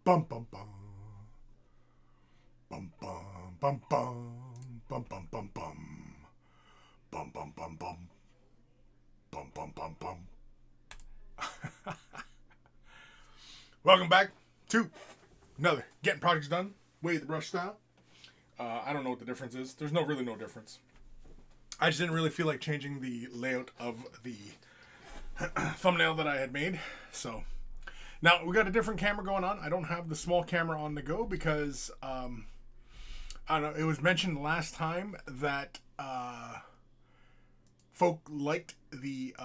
Bum bum bum. Bum bum bum bum. Bum bum bum bum. Bum bum bum bum. Bum bum bum bum. Welcome back to another Getting Projects Done, Way the Brush style. I don't know what the difference is. There's really no difference. I just didn't really feel like changing the layout of the thumbnail that I had made. So now we got a different camera going on. I don't have the small camera on the go because I don't know. It was mentioned last time that folk liked the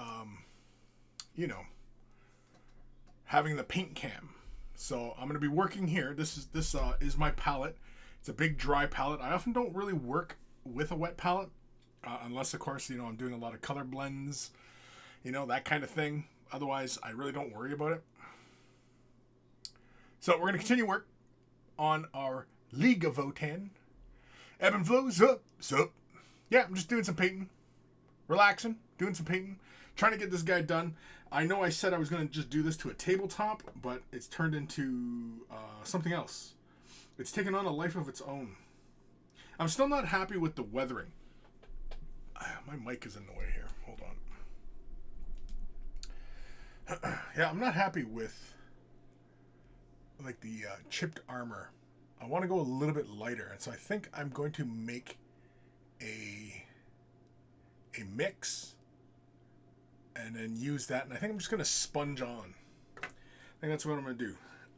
having the paint cam. So I'm going to be working here. This is my palette. It's a big dry palette. I often don't really work with a wet palette unless, of course, I'm doing a lot of color blends, that kind of thing. Otherwise, I really don't worry about it. So we're going to continue work on our League of Votann. Evan Belleau, sup. Yeah, I'm just doing some painting. Relaxing, doing some painting. Trying to get this guy done. I know I said I was going to just do this to a tabletop, but it's turned into something else. It's taken on a life of its own. I'm still not happy with the weathering. My mic is in the way here. Hold on. Yeah, I'm not happy with the chipped armor. I want to go a little bit lighter, and so I think I'm going to make a mix and then use that, and I think I'm just going to sponge on. I think that's what I'm going to do.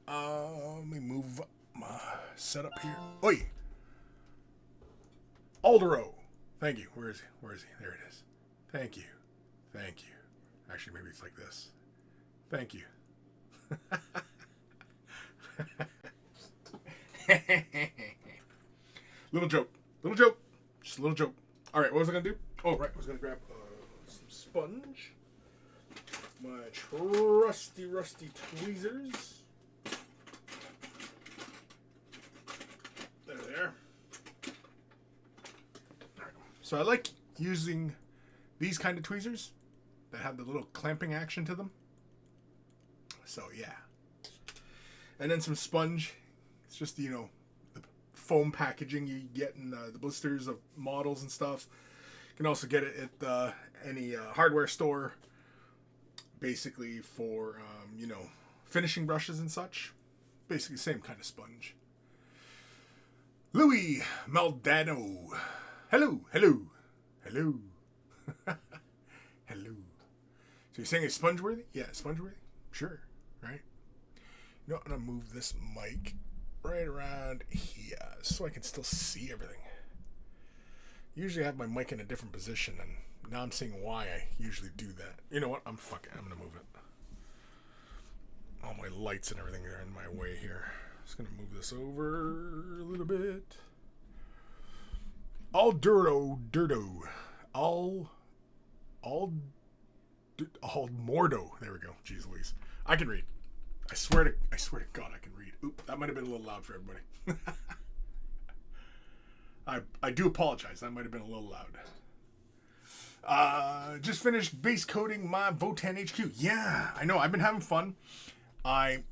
Let me move my setup here. Oi! Aldero! Thank you. Where is he? There it is. Thank you. Actually, maybe it's like this. Thank you. Little joke. Just a little joke. Alright, what was I going to do? Oh, right. I was going to grab some sponge. My trusty, rusty tweezers. There they are. So I like using these kind of tweezers that have the little clamping action to them. So, yeah. And then some sponge. It's just, the foam packaging you get in the blisters of models and stuff. You can also get it at any hardware store, basically for, finishing brushes and such. Basically, same kind of sponge. Louis Maldano. Hello. Hello. So you're saying it's sponge-worthy? Yeah, sponge-worthy? Sure, right? I'm going to move this mic right around here so I can still see everything. Usually I have my mic in a different position, and now I'm seeing why I usually do that. You know what? I'm going to move it. All my lights and everything are in my way here. Just going to move this over a little bit. Aldero. All Mordo. There we go. Jeez Louise. I can read. I swear to God I can read. Oop, that might have been a little loud for everybody. I do apologize. That might have been a little loud. Just finished base coating my Votann HQ. Yeah, I know. I've been having fun. I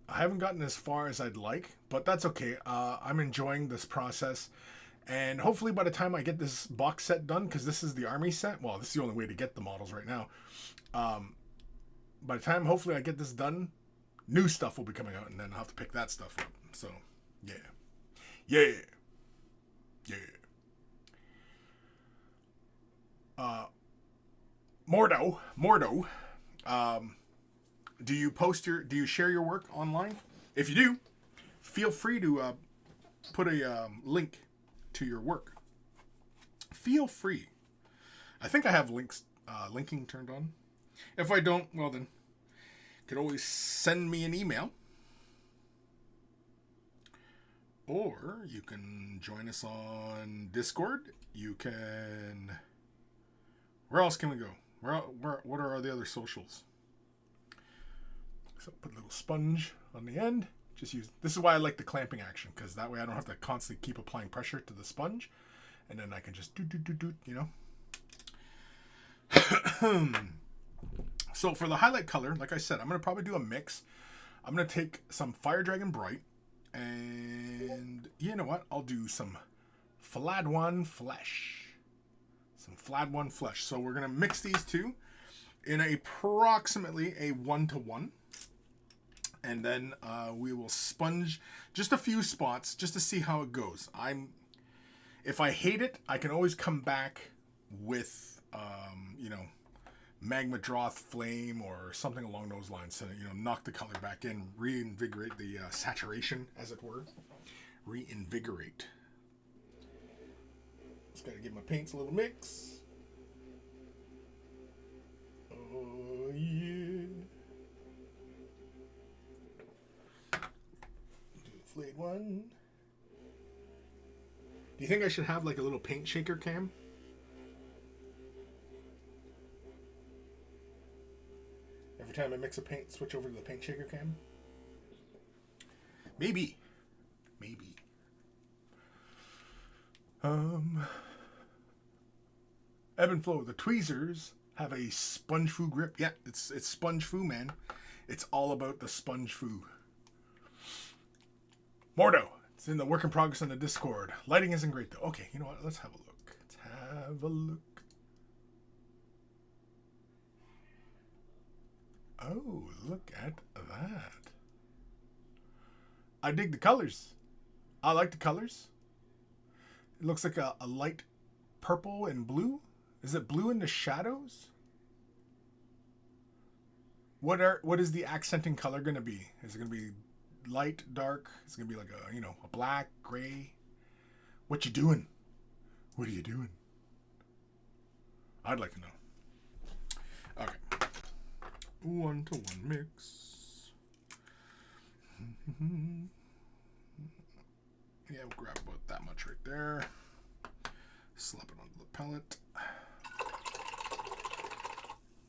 haven't gotten as far as I'd like, but that's okay. I'm enjoying this process. And hopefully by the time I get this box set done, because this is the army set, well, this is the only way to get the models right now. By the time hopefully I get this done, new stuff will be coming out, and then I'll have to pick that stuff up. So, yeah. Mordo. Do you share your work online? If you do, feel free to put a link to your work. Feel free. I think I have linking turned on. If I don't, well then, you can always send me an email. Or you can join us on Discord. You can... Where else can we go? What are the other socials? So put a little sponge on the end. This is why I like the clamping action, because that way I don't have to constantly keep applying pressure to the sponge. And then I can just do, So for the highlight color, like I said, I'm going to probably do a mix. I'm going to take some Fire Dragon Bright, and you know what? I'll do some Fladwan Flesh. Some Fladwan Flesh. So we're going to mix these two in approximately a 1-to-1. And then we will sponge just a few spots just to see how it goes. If I hate it, I can always come back with, Magma Droth Flame or something along those lines to, knock the color back in, reinvigorate the saturation, as it were. Reinvigorate. Just gotta give my paints a little mix. Oh, yeah. Do the flayed one. Do you think I should have like a little paint shaker cam? Every time I mix a paint, switch over to the paint shaker cam? Maybe. Evan Belleau, the tweezers have a sponge foo grip. Yeah, it's sponge foo, man. It's all about the sponge foo. Mordo, it's in the work in progress on the Discord. Lighting isn't great though. Okay, you know what? Let's have a look. Oh, look at that. I dig the colors. I like the colors. It looks like a light purple and blue. Is it blue in the shadows? What is the accenting color going to be? Is it going to be light, dark? Is it going to be like a black, gray? What you doing? What are you doing? I'd like to know. Okay. 1-to-1 mix. Yeah, we'll grab about that much right there. Slap it onto the pellet.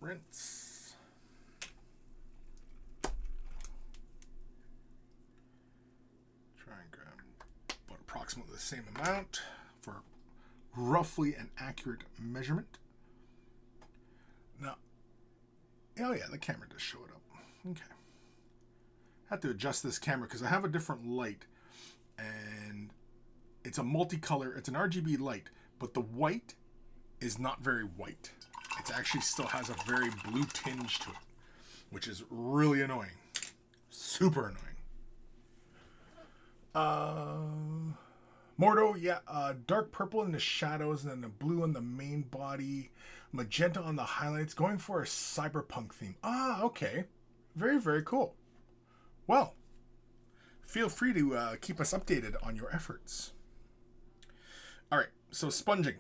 Rinse. Try and grab about approximately the same amount for roughly an accurate measurement. Now, oh yeah, the camera does show it up. Okay. I have to adjust this camera because I have a different light, and it's a multicolor. It's an RGB light, but the white is not very white. It actually still has a very blue tinge to it, which is really annoying. Super annoying. Mordo, yeah, dark purple in the shadows and then the blue on the main body, magenta on the highlights, going for a cyberpunk theme. Ah, okay. Very, very cool. Well, feel free to keep us updated on your efforts. All right, so sponging.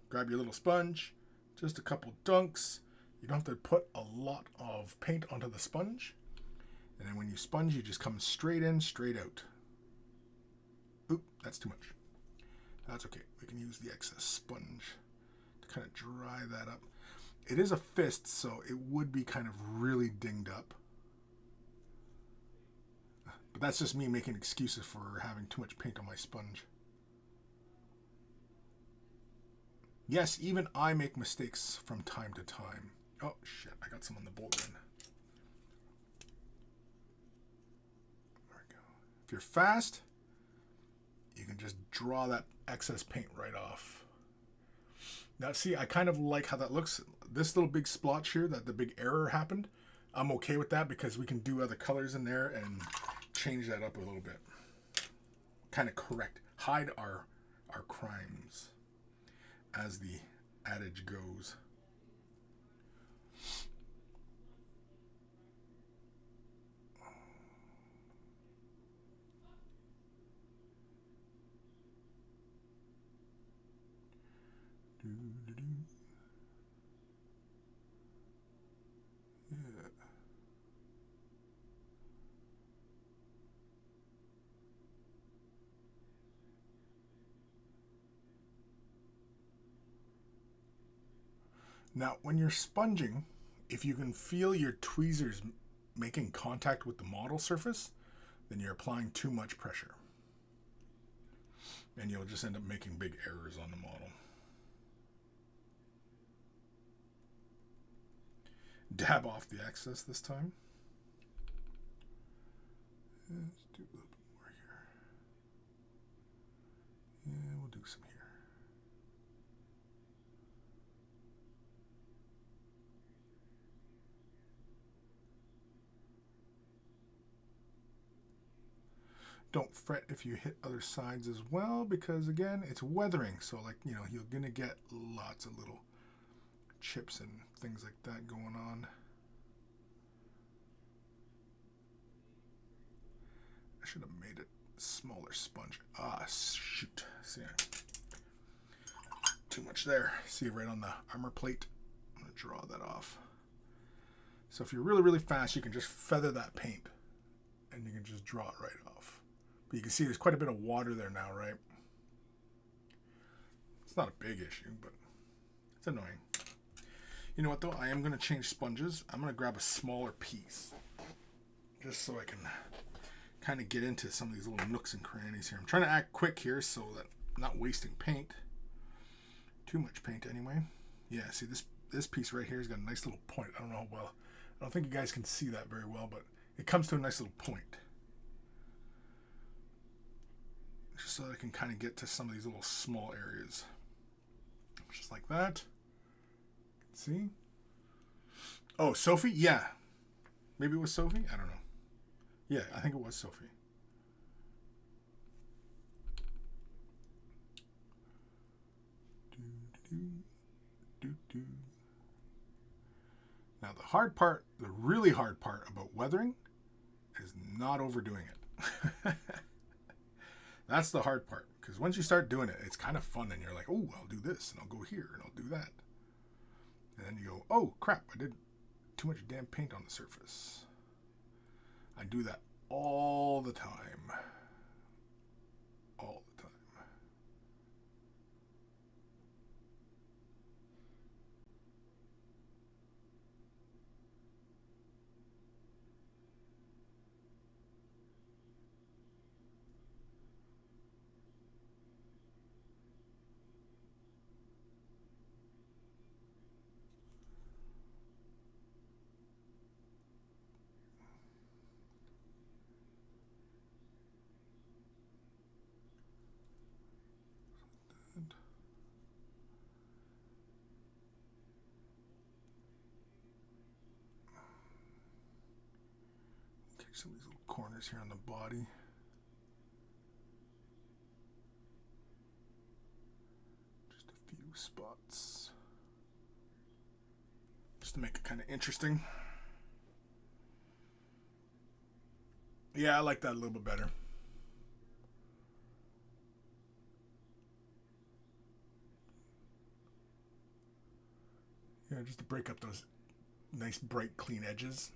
Grab your little sponge, just a couple dunks. You don't have to put a lot of paint onto the sponge. And then when you sponge, you just come straight in, straight out. Oop, that's too much. That's okay. We can use the excess sponge to kind of dry that up. It is a fist, so it would be kind of really dinged up. But that's just me making excuses for having too much paint on my sponge. Yes, even I make mistakes from time to time. Oh, shit. I got some on the bolt gun. There we go. If you're fast, you can just draw that excess paint right off. Now, see, I kind of like how that looks. This little big splotch here, that the big error happened, I'm okay with that because we can do other colors in there and change that up a little bit. Kind of correct. Hide our crimes, as the adage goes. Yeah. Now, when you're sponging, if you can feel your tweezers making contact with the model surface, then you're applying too much pressure. And you'll just end up making big errors on the model. Dab off the excess this time. Let's do a little bit more here. Yeah, we'll do some here. Don't fret if you hit other sides as well, because again, it's weathering. So like, you know, you're gonna get lots of little chips and things like that going on. I should have made it smaller sponge. Ah, shoot. See, too much there. See, right on the armor plate. I'm gonna draw that off. So if you're really, really fast, you can just feather that paint and you can just draw it right off. But you can see there's quite a bit of water there now, right? It's not a big issue, but it's annoying. You know what though? I am going to change sponges. I'm going to grab a smaller piece just so I can kind of get into some of these little nooks and crannies here. I'm trying to act quick here so that I'm not wasting paint. Too much paint anyway. Yeah, see this piece right here has got a nice little point. I don't know how well. I don't think you guys can see that very well, but it comes to a nice little point. Just so that I can kind of get to some of these little small areas. Just like that. See? Oh, Sophie? Yeah. Maybe it was Sophie? I don't know. Yeah, I think it was Sophie. Now the hard part, the really hard part about weathering is not overdoing it. That's the hard part, because once you start doing it, it's kind of fun, and you're like, oh, I'll do this, and I'll go here, and I'll do that. And then you go, oh, crap, I did too much damn paint on the surface. I do that all the time. All the time. Some of these little corners here on the body. Just a few spots. Just to make it kind of interesting. Yeah, I like that a little bit better. Yeah, just to break up those nice, bright, clean edges.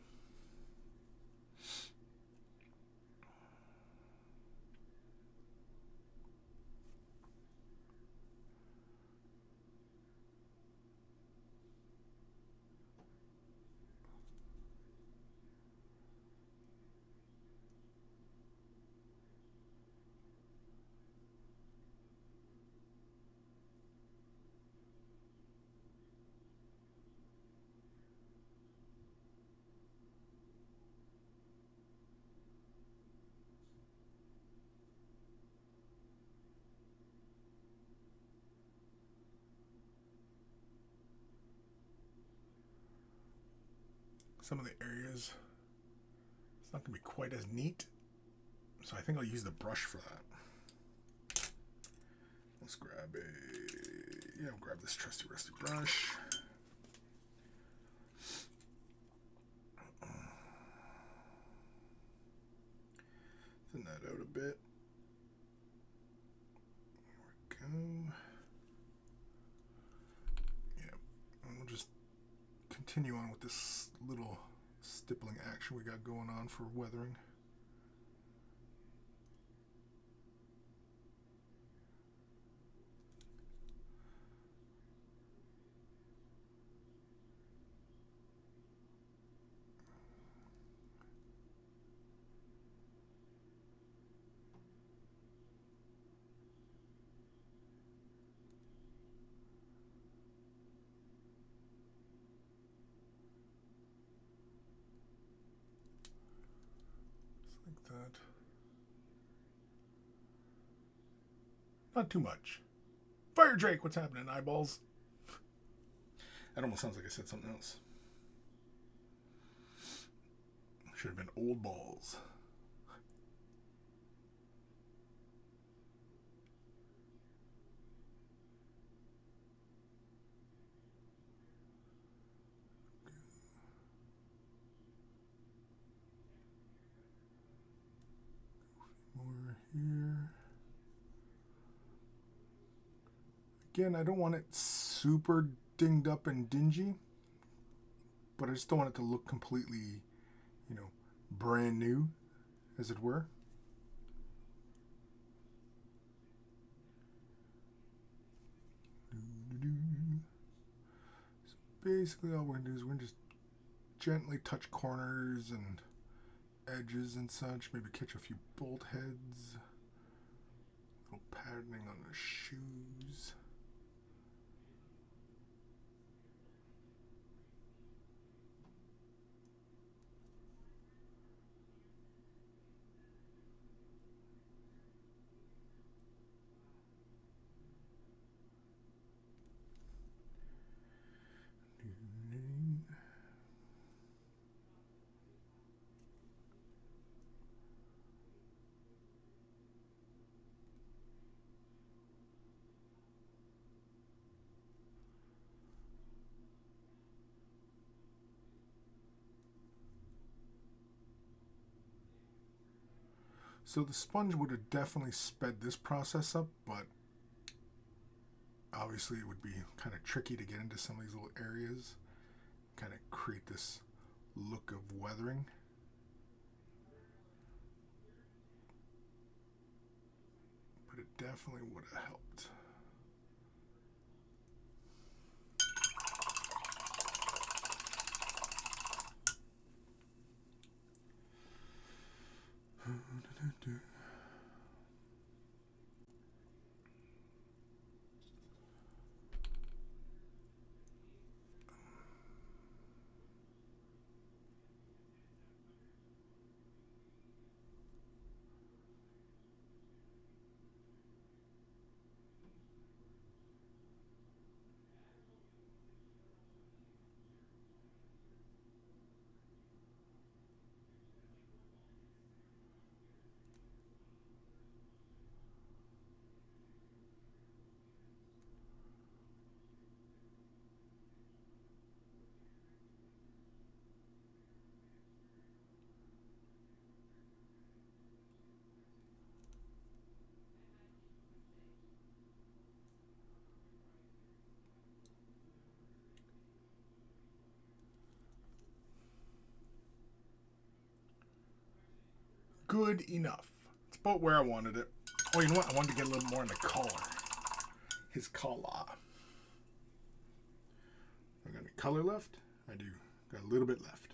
Some of the areas, it's not going to be quite as neat, so I think I'll use the brush for that. Let's grab we'll grab this trusty rusty brush. Thin that out a bit. There we go. Yeah, and we'll just continue on with this little stippling action we got going on for weathering. not too much. Fire Drake, what's happening, eyeballs? That almost sounds like I said something else. Should have been old balls. More here. Again, I don't want it super dinged up and dingy, but I just don't want it to look completely, you know, brand new, as it were. So basically all we're going to do is we're going to just gently touch corners and edges and such, maybe catch a few bolt heads, little patterning on the shoes. So the sponge would have definitely sped this process up, but obviously it would be kind of tricky to get into some of these little areas, kind of create this look of weathering. But it definitely would have helped. Good enough. It's about where I wanted it. Oh, you know what? I wanted to get a little more in the collar. His collar. I got any color left? I do. Got a little bit left.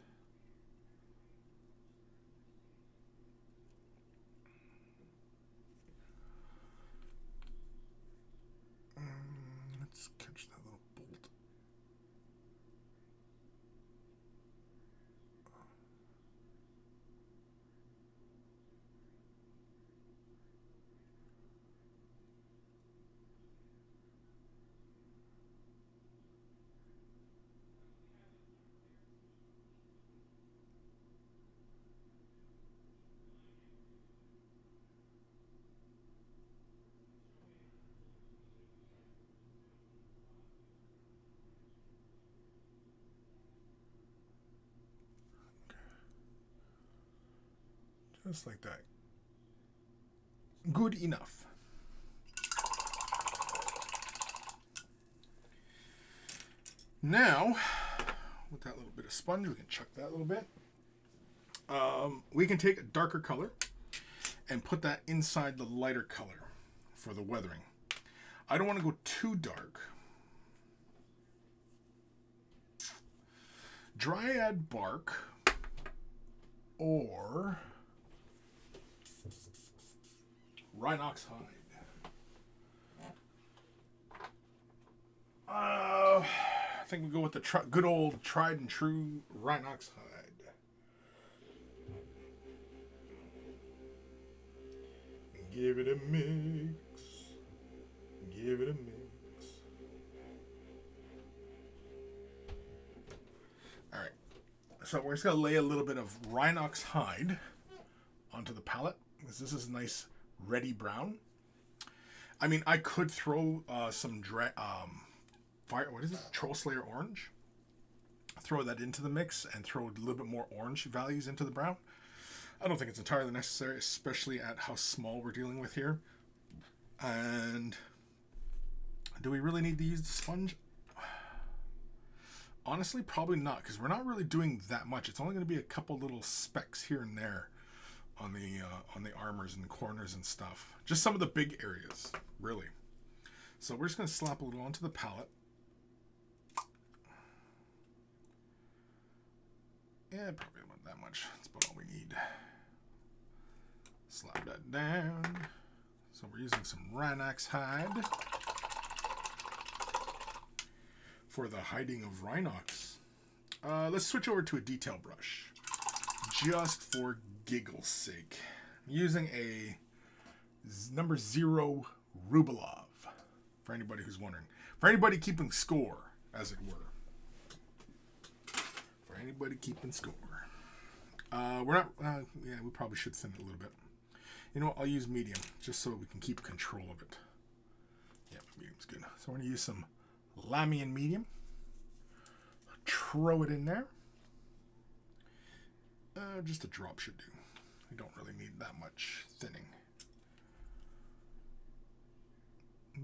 Let's catch that little bolt. Just like that. Good enough. Now, with that little bit of sponge, we can chuck that a little bit. We can take a darker color and put that inside the lighter color for the weathering. I don't want to go too dark. Dryad bark or Rhinox hide. I think we go with the good old tried and true Rhinox hide. Give it a mix. Give it a mix. Alright. So we're just going to lay a little bit of Rhinox hide onto the palette, because this is a nice reddy brown. I mean, I could throw some Troll Slayer orange. Throw that into the mix and throw a little bit more orange values into the brown. I don't think it's entirely necessary, especially at how small we're dealing with here. And do we really need to use the sponge? Honestly, probably not, because we're not really doing that much. It's only going to be a couple little specks here and there on the armors and corners and stuff. Just some of the big areas, really. So we're just going to slap a little onto the palette. Yeah, probably not that much. That's about all we need. Slap that down. So we're using some Rhinox hide for the hiding of Rhinox. Let's switch over to a detail brush, just for giggle's sake. I'm using a number 0 Rubelov, for anybody who's wondering. For anybody keeping score, as it were. For anybody keeping score. We're not, yeah, we probably should thin it a little bit. You know what, I'll use medium, just so we can keep control of it. Yeah, medium's good. So we're going to use some Lamian medium. Throw it in there. Just a drop should do. We don't really need that much thinning.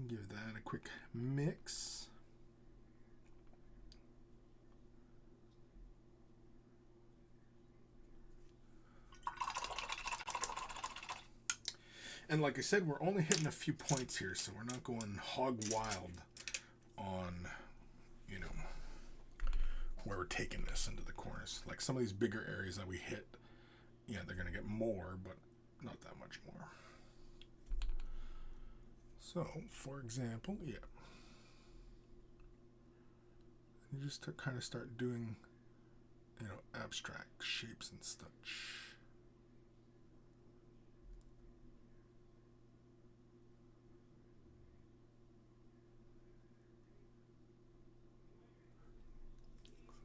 Give that a quick mix. And like I said, we're only hitting a few points here, so we're not going hog wild on, you know, where we're taking this into the corners. Like some of these bigger areas that we hit, yeah, they're going to get more, but not that much more. So, for example, yeah. You just to kind of start doing, you know, abstract shapes and such.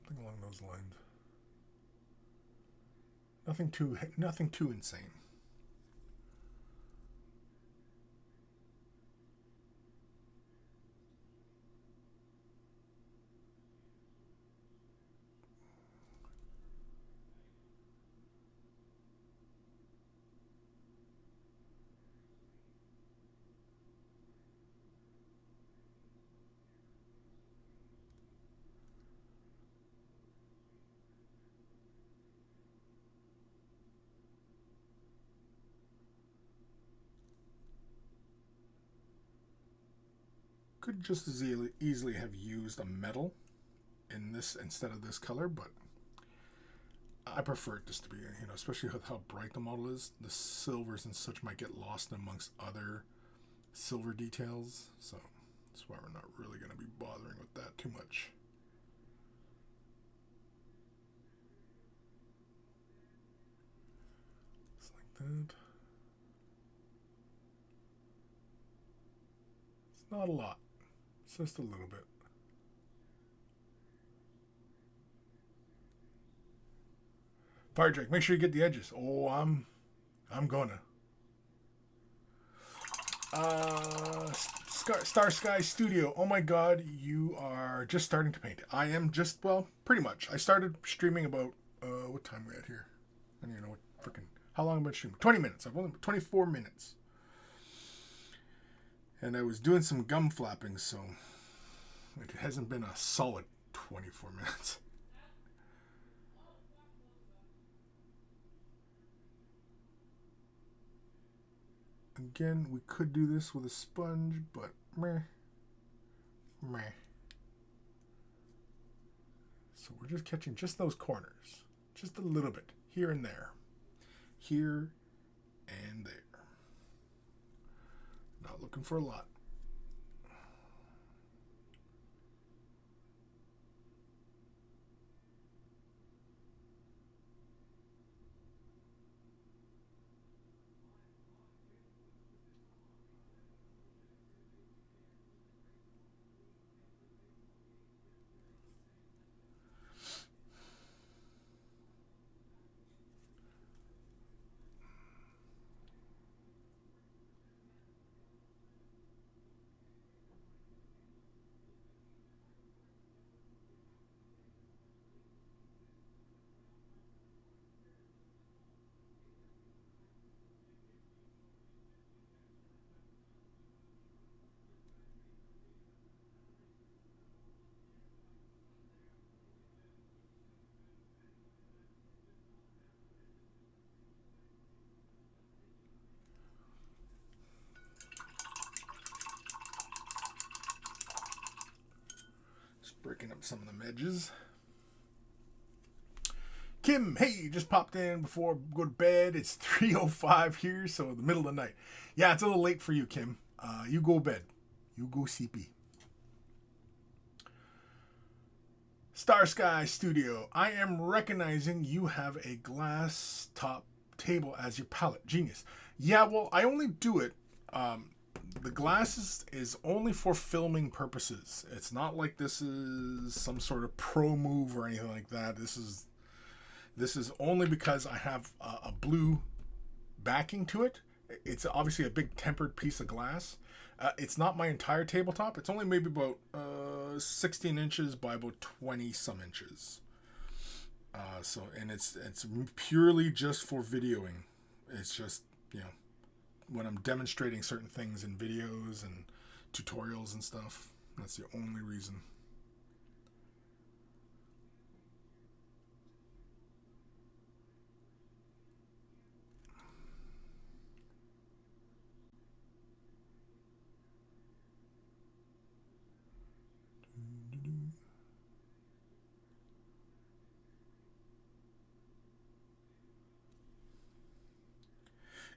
Something along those lines. Nothing too insane. Could just as easily have used a metal in this instead of this color, but I prefer it just to be, you know, especially with how bright the model is. The silvers and such might get lost amongst other silver details, so that's why we're not really going to be bothering with that too much. Just like that. It's not a lot. It's just a little bit. Fire Drake, make sure you get the edges. Oh, I'm gonna. Star Sky Studio. Oh my God, you are just starting to paint. I am just, well, pretty much. I started streaming about what time are we at here? I don't even know what freaking. How long have I been streaming? 20 minutes. I've only 24 minutes. And I was doing some gum flapping, so it hasn't been a solid 24 minutes. Again, we could do this with a sponge, but meh. So we're just catching just those corners. Just a little bit. Here and there. Here and there. Not looking for a lot. darken up some of them edges. Kim, hey, just popped in before I go to bed. It's 3:05 here, so the middle of the night. Yeah, it's a little late for you, Kim. You go bed. You go CP. Star Sky Studio, I am recognizing you have a glass top table as your palette. Genius. Yeah, well, I only do it. The glass is only for filming purposes. It's not like this is some sort of pro move or anything like that. This is only because I have a blue backing to it. It's obviously a big tempered piece of glass. It's not my entire tabletop. It's only maybe about 16 inches by about 20 some inches. And it's purely just for videoing. It's just, when I'm demonstrating certain things in videos and tutorials and stuff. That's the only reason.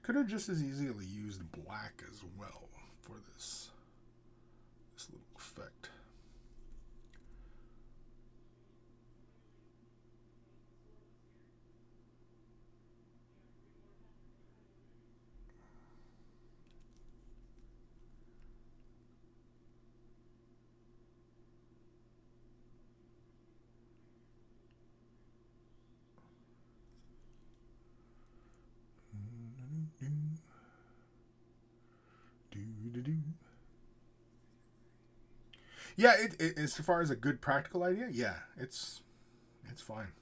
Could have just as easily used black as well for this little effect. Yeah, as far as a good practical idea, yeah, it's fine.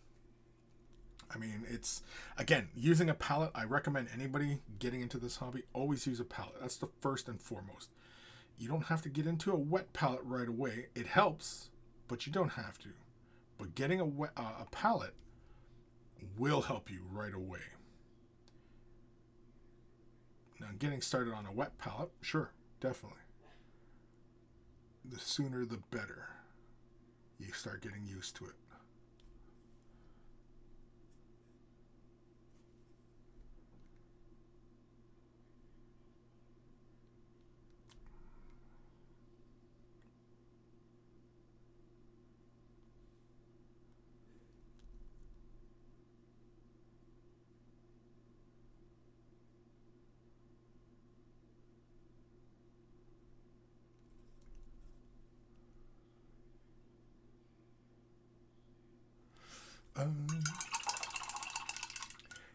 I mean, it's, again, using a palette, I recommend anybody getting into this hobby, always use a palette. That's the first and foremost. You don't have to get into a wet palette right away. It helps, but you don't have to. But getting a palette will help you right away. Now, getting started on a wet palette, sure, definitely. The sooner the better. You start getting used to it.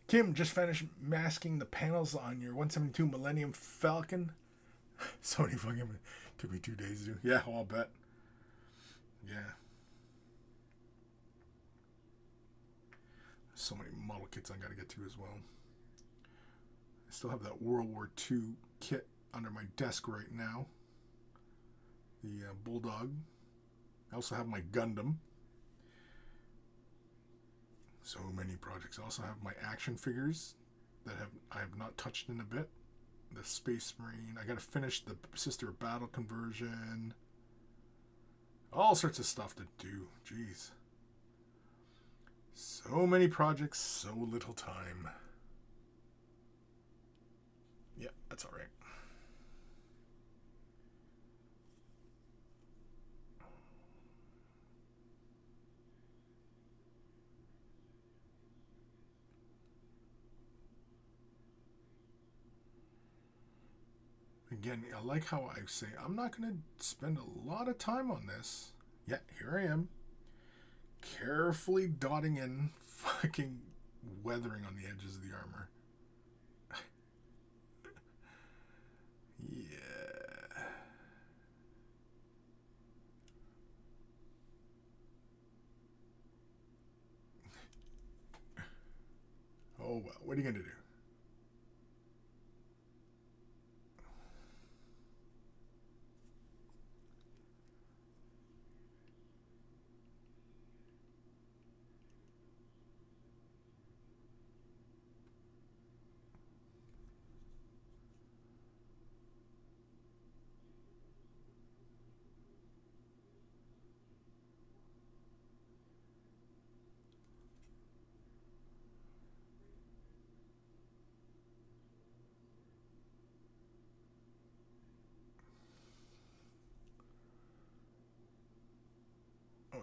Kim just finished masking the panels on your 172 Millennium Falcon. So many fucking, took me 2 days to do. Yeah, I'll bet. Yeah. So many model kits I gotta get to as well. I still have that World War II kit under my desk right now. The Bulldog. I also have my Gundam. So many projects. I also have my action figures that I have not touched in a bit. The Space Marine. I got to finish the Sister of Battle conversion. All sorts of stuff to do. Jeez. So many projects, so little time. Yeah, that's all right. Again, I like how I say, I'm not going to spend a lot of time on this. Yeah, here I am. Carefully dotting in fucking weathering on the edges of the armor. Yeah. Oh, well, what are you going to do?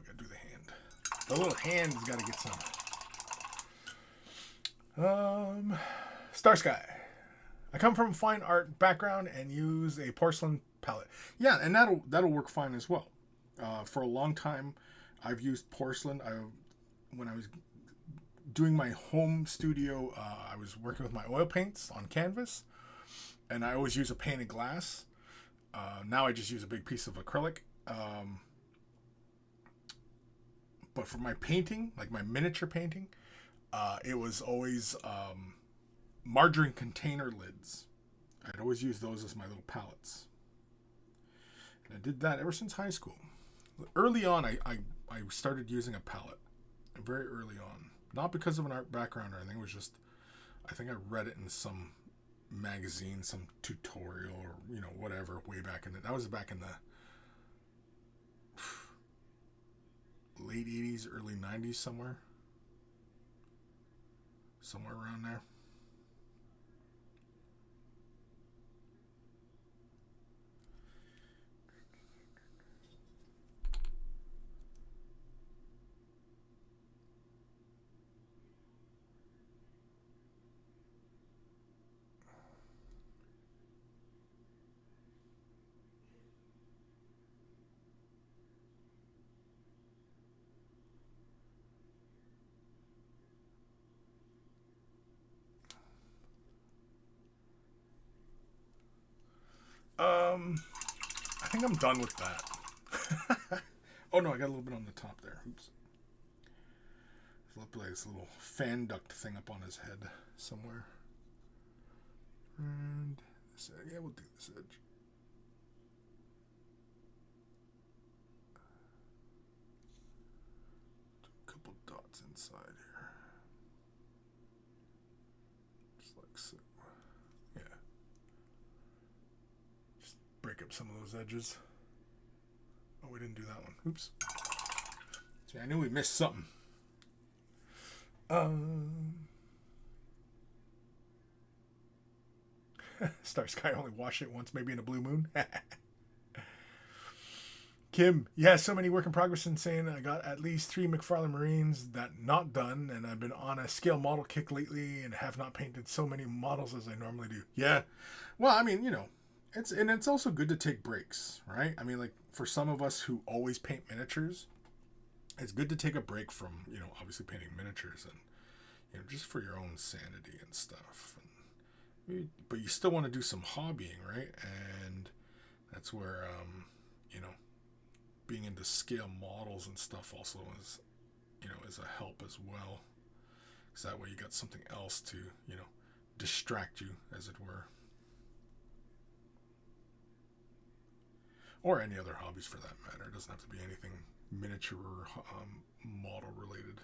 we gotta do the hand. The little hand's gotta get some. Star Sky. I come from a fine art background and use a porcelain palette. Yeah, and that'll work fine as well. For a long time, I've used porcelain. When I was doing my home studio, I was working with my oil paints on canvas, and I always use a pane of glass. Now I just use a big piece of acrylic. But for my painting, like my miniature painting, it was always margarine container lids. I'd always use those as my little palettes. And I did that ever since high school. Early on, I started using a palette. Very early on. Not because of an art background or anything. It was just, I think I read it in some magazine, some tutorial, or, you know, whatever, way back in that was back in the late 80s, early 90s, somewhere around there. I think I'm done with that. Oh no, I got a little bit on the top there. Oops. There's this little fan duct thing up on his head somewhere. And this, yeah, we'll do this edge. Do a couple dots inside here. Just like so. Yeah. Just break up some of those edges. Oh, we didn't do that one. Oops. See, I knew we missed something. Star Sky only wash it once, maybe in a blue moon. Kim, yeah, so many work in progress and saying I got at least 3 McFarlane Marines that not done, and I've been on a scale model kick lately and have not painted so many models as I normally do. Yeah. Well, I mean, you know, it's also good to take breaks, right? I mean, like for some of us who always paint miniatures, it's good to take a break from, you know, obviously painting miniatures and, you know, just for your own sanity and stuff. But you still want to do some hobbying, right? And that's where, you know, being into scale models and stuff also is, you know, is a help as well. Because that way you got something else to, you know, distract you, as it were. Or any other hobbies for that matter. It doesn't have to be anything miniature or model related.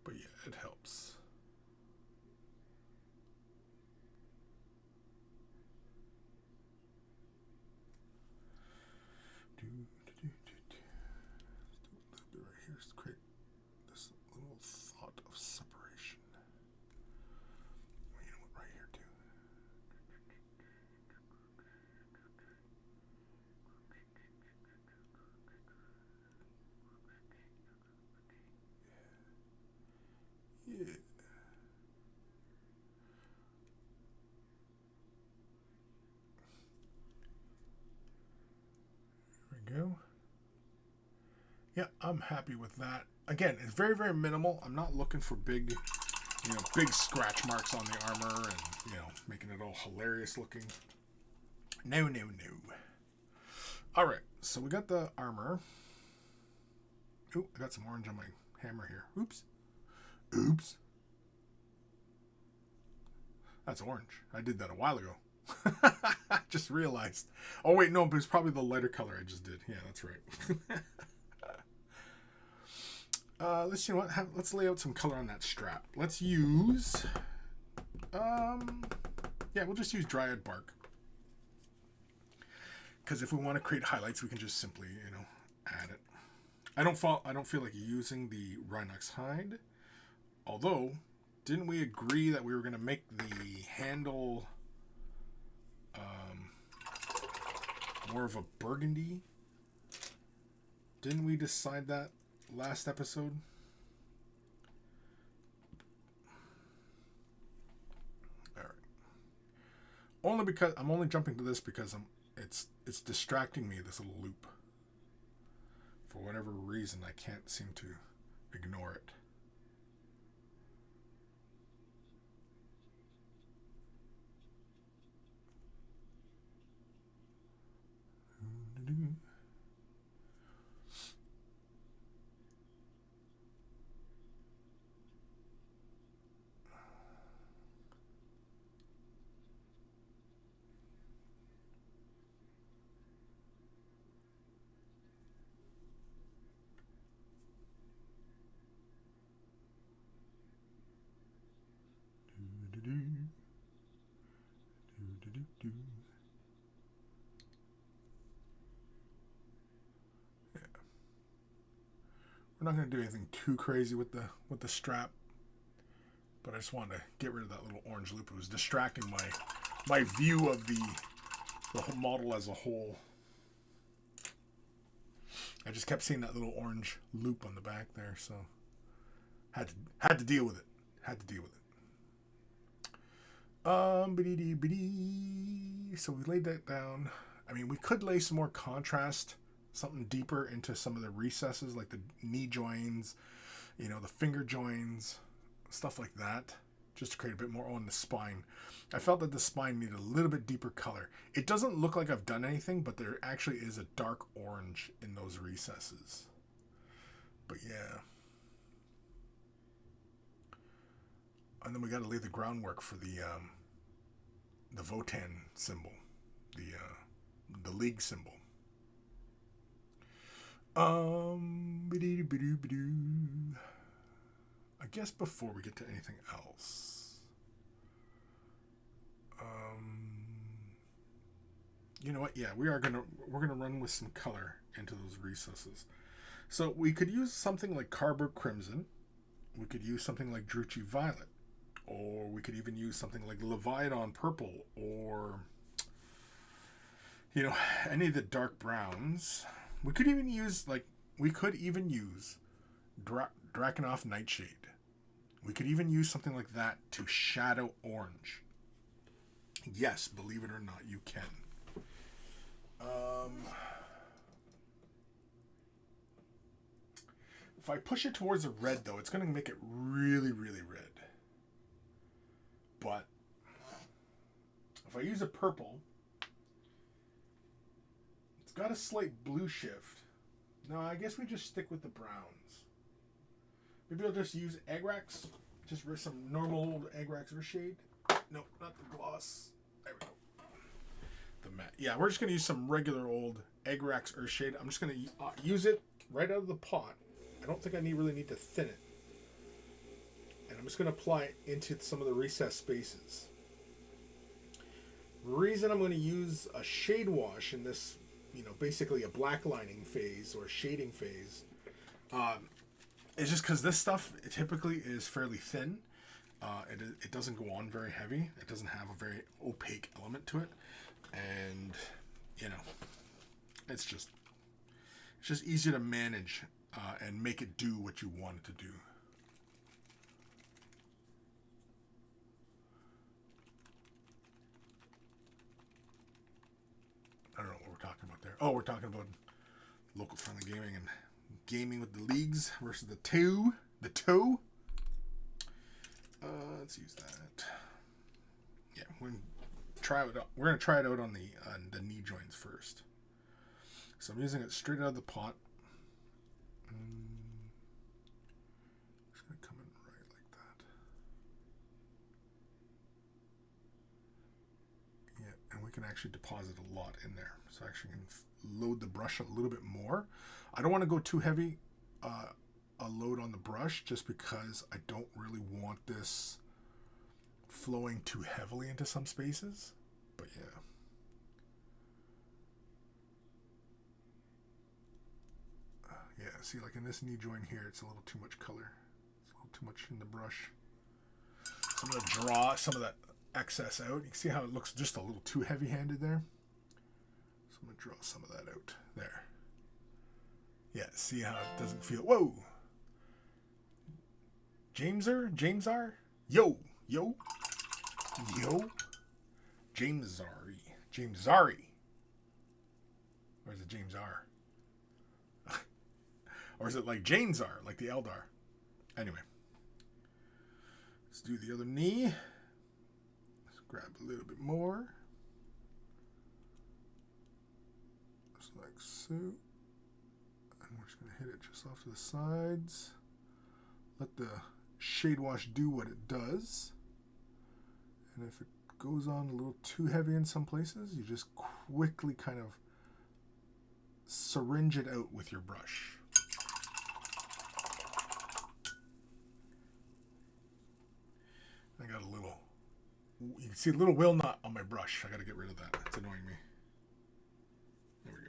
But yeah, it helps. Go. Yeah, I'm happy with that. Again, it's very, very minimal. I'm not looking for big, you know, big scratch marks on the armor and, you know, making it all hilarious looking. No, no, no. All right, so we got the armor. Ooh, I got some orange on my hammer here. Oops. Oops. That's orange. I did that a while ago. I just realized. Oh wait, no, but it's probably the lighter color I just did. Yeah, that's right. Let's see what. Let's lay out some color on that strap. Let's use. Yeah, we'll just use Dryad bark. Because if we want to create highlights, we can just simply, you know, add it. I don't feel like using the Rhinox hide. Although, didn't we agree that we were going to make the handle more of a burgundy? Didn't we decide that last episode? All right. Only because I'm only jumping to this because it's distracting me, this little loop. For whatever reason, I can't seem to ignore it. Yeah. We're not going to do anything too crazy with the strap, but I just wanted to get rid of that little orange loop. It was distracting my view of the whole model as a whole. I just kept seeing that little orange loop on the back there, so had to deal with it. So we laid that down. I mean, we could lay some more contrast, something deeper into some of the recesses, like the knee joins, the finger joins, stuff like that, just to create a bit more on the spine. I felt that the spine needed a little bit deeper color. It doesn't look like I've done anything, but there actually is a dark orange in those recesses. But yeah. And then we got to lay the groundwork for the Votann symbol, the League symbol. I guess before we get to anything else, you know what? Yeah, we're gonna run with some color into those recesses. So we could use something like Carberg Crimson. We could use something like Druchii Violet. Or we could even use something like Leviathan Purple, or, any of the dark browns. We could even use, Drakenhof Nightshade. We could even use something like that to shadow orange. Yes, believe it or not, you can. If I push it towards the red, though, it's going to make it really, really red. But if I use a purple, it's got a slight blue shift. No, I guess we just stick with the browns. Maybe I'll just use Agrax. Just some normal old Agrax Earthshade. No, not the gloss. There we go. The matte. Yeah, we're just going to use some regular old Agrax Earthshade. I'm just going to use it right out of the pot. I don't think I really need to thin it. And I'm just going to apply it into some of the recessed spaces. The reason I'm going to use a shade wash in this, basically a black lining phase or shading phase, is just because this stuff typically is fairly thin. It doesn't go on very heavy. It doesn't have a very opaque element to it. And, it's just easier to manage and make it do what you want it to do. I don't know what we're talking about there. Oh, we're talking about local friendly gaming and gaming with the leagues versus the toe. Let's use that. Yeah, we're gonna try it out. We're gonna try it out on the knee joints first. So I'm using it straight out of the pot. Just gonna come in right like that. Yeah, and we can actually deposit a lot in there. So I actually can load the brush a little bit more. I don't want to go too heavy a load on the brush just because I don't really want this flowing too heavily into some spaces. But yeah. Yeah, see, like in this knee joint here, it's a little too much color. It's a little too much in the brush. So I'm going to draw some of that excess out. You can see how it looks just a little too heavy-handed there. So I'm going to draw some of that out there. Yeah, see how it doesn't feel. Whoa! Jamesar? Yo! Yo! Yo! Jamesari. Or is it James R? Or is it like James R, like the Eldar? Anyway. Let's do the other knee. Let's grab a little bit more. Just like so. And we're just going to hit it just off to the sides. Let the shade wash do what it does. And if it goes on a little too heavy in some places, you just quickly kind of syringe it out with your brush. I got a little, you can see a little wheel knot on my brush. I got to get rid of that. It's annoying me. There we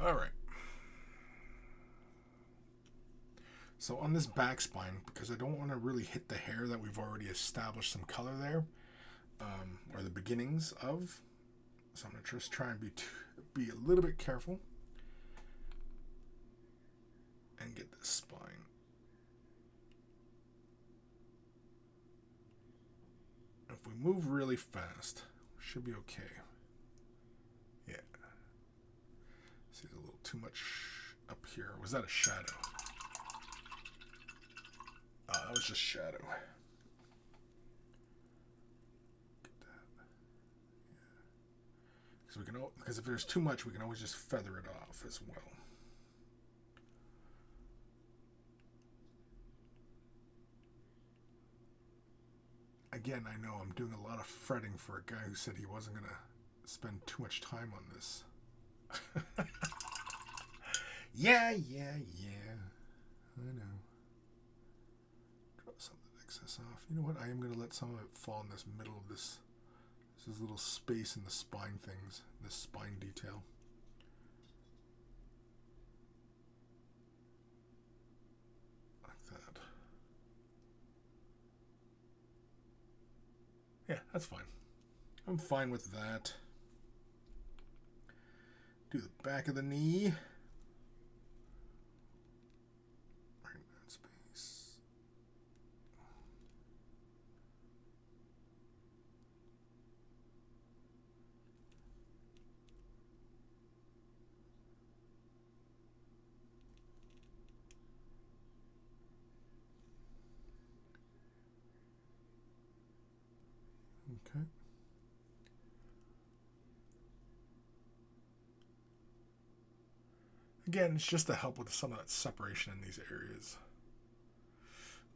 go. All right. So on this back spine, because I don't want to really hit the hair that we've already established some color there, or the beginnings of, so I'm going to just try and be a little bit careful and get this spine. If we move really fast, we should be okay. Yeah. See, there's a little too much up here. Was that a shadow? Oh, that was just shadow. Get that. Yeah. Because if there's too much, we can always just feather it off as well. Again, I know I'm doing a lot of fretting for a guy who said he wasn't going to spend too much time on this. Yeah. I know. Drop some of the excess off. You know what? I am going to let some of it fall in this middle of this. This is little space in the spine things, this spine detail. Yeah, that's fine. I'm fine with that. Do the back of the knee. Right in that space. Okay. Again, it's just to help with some of that separation in these areas.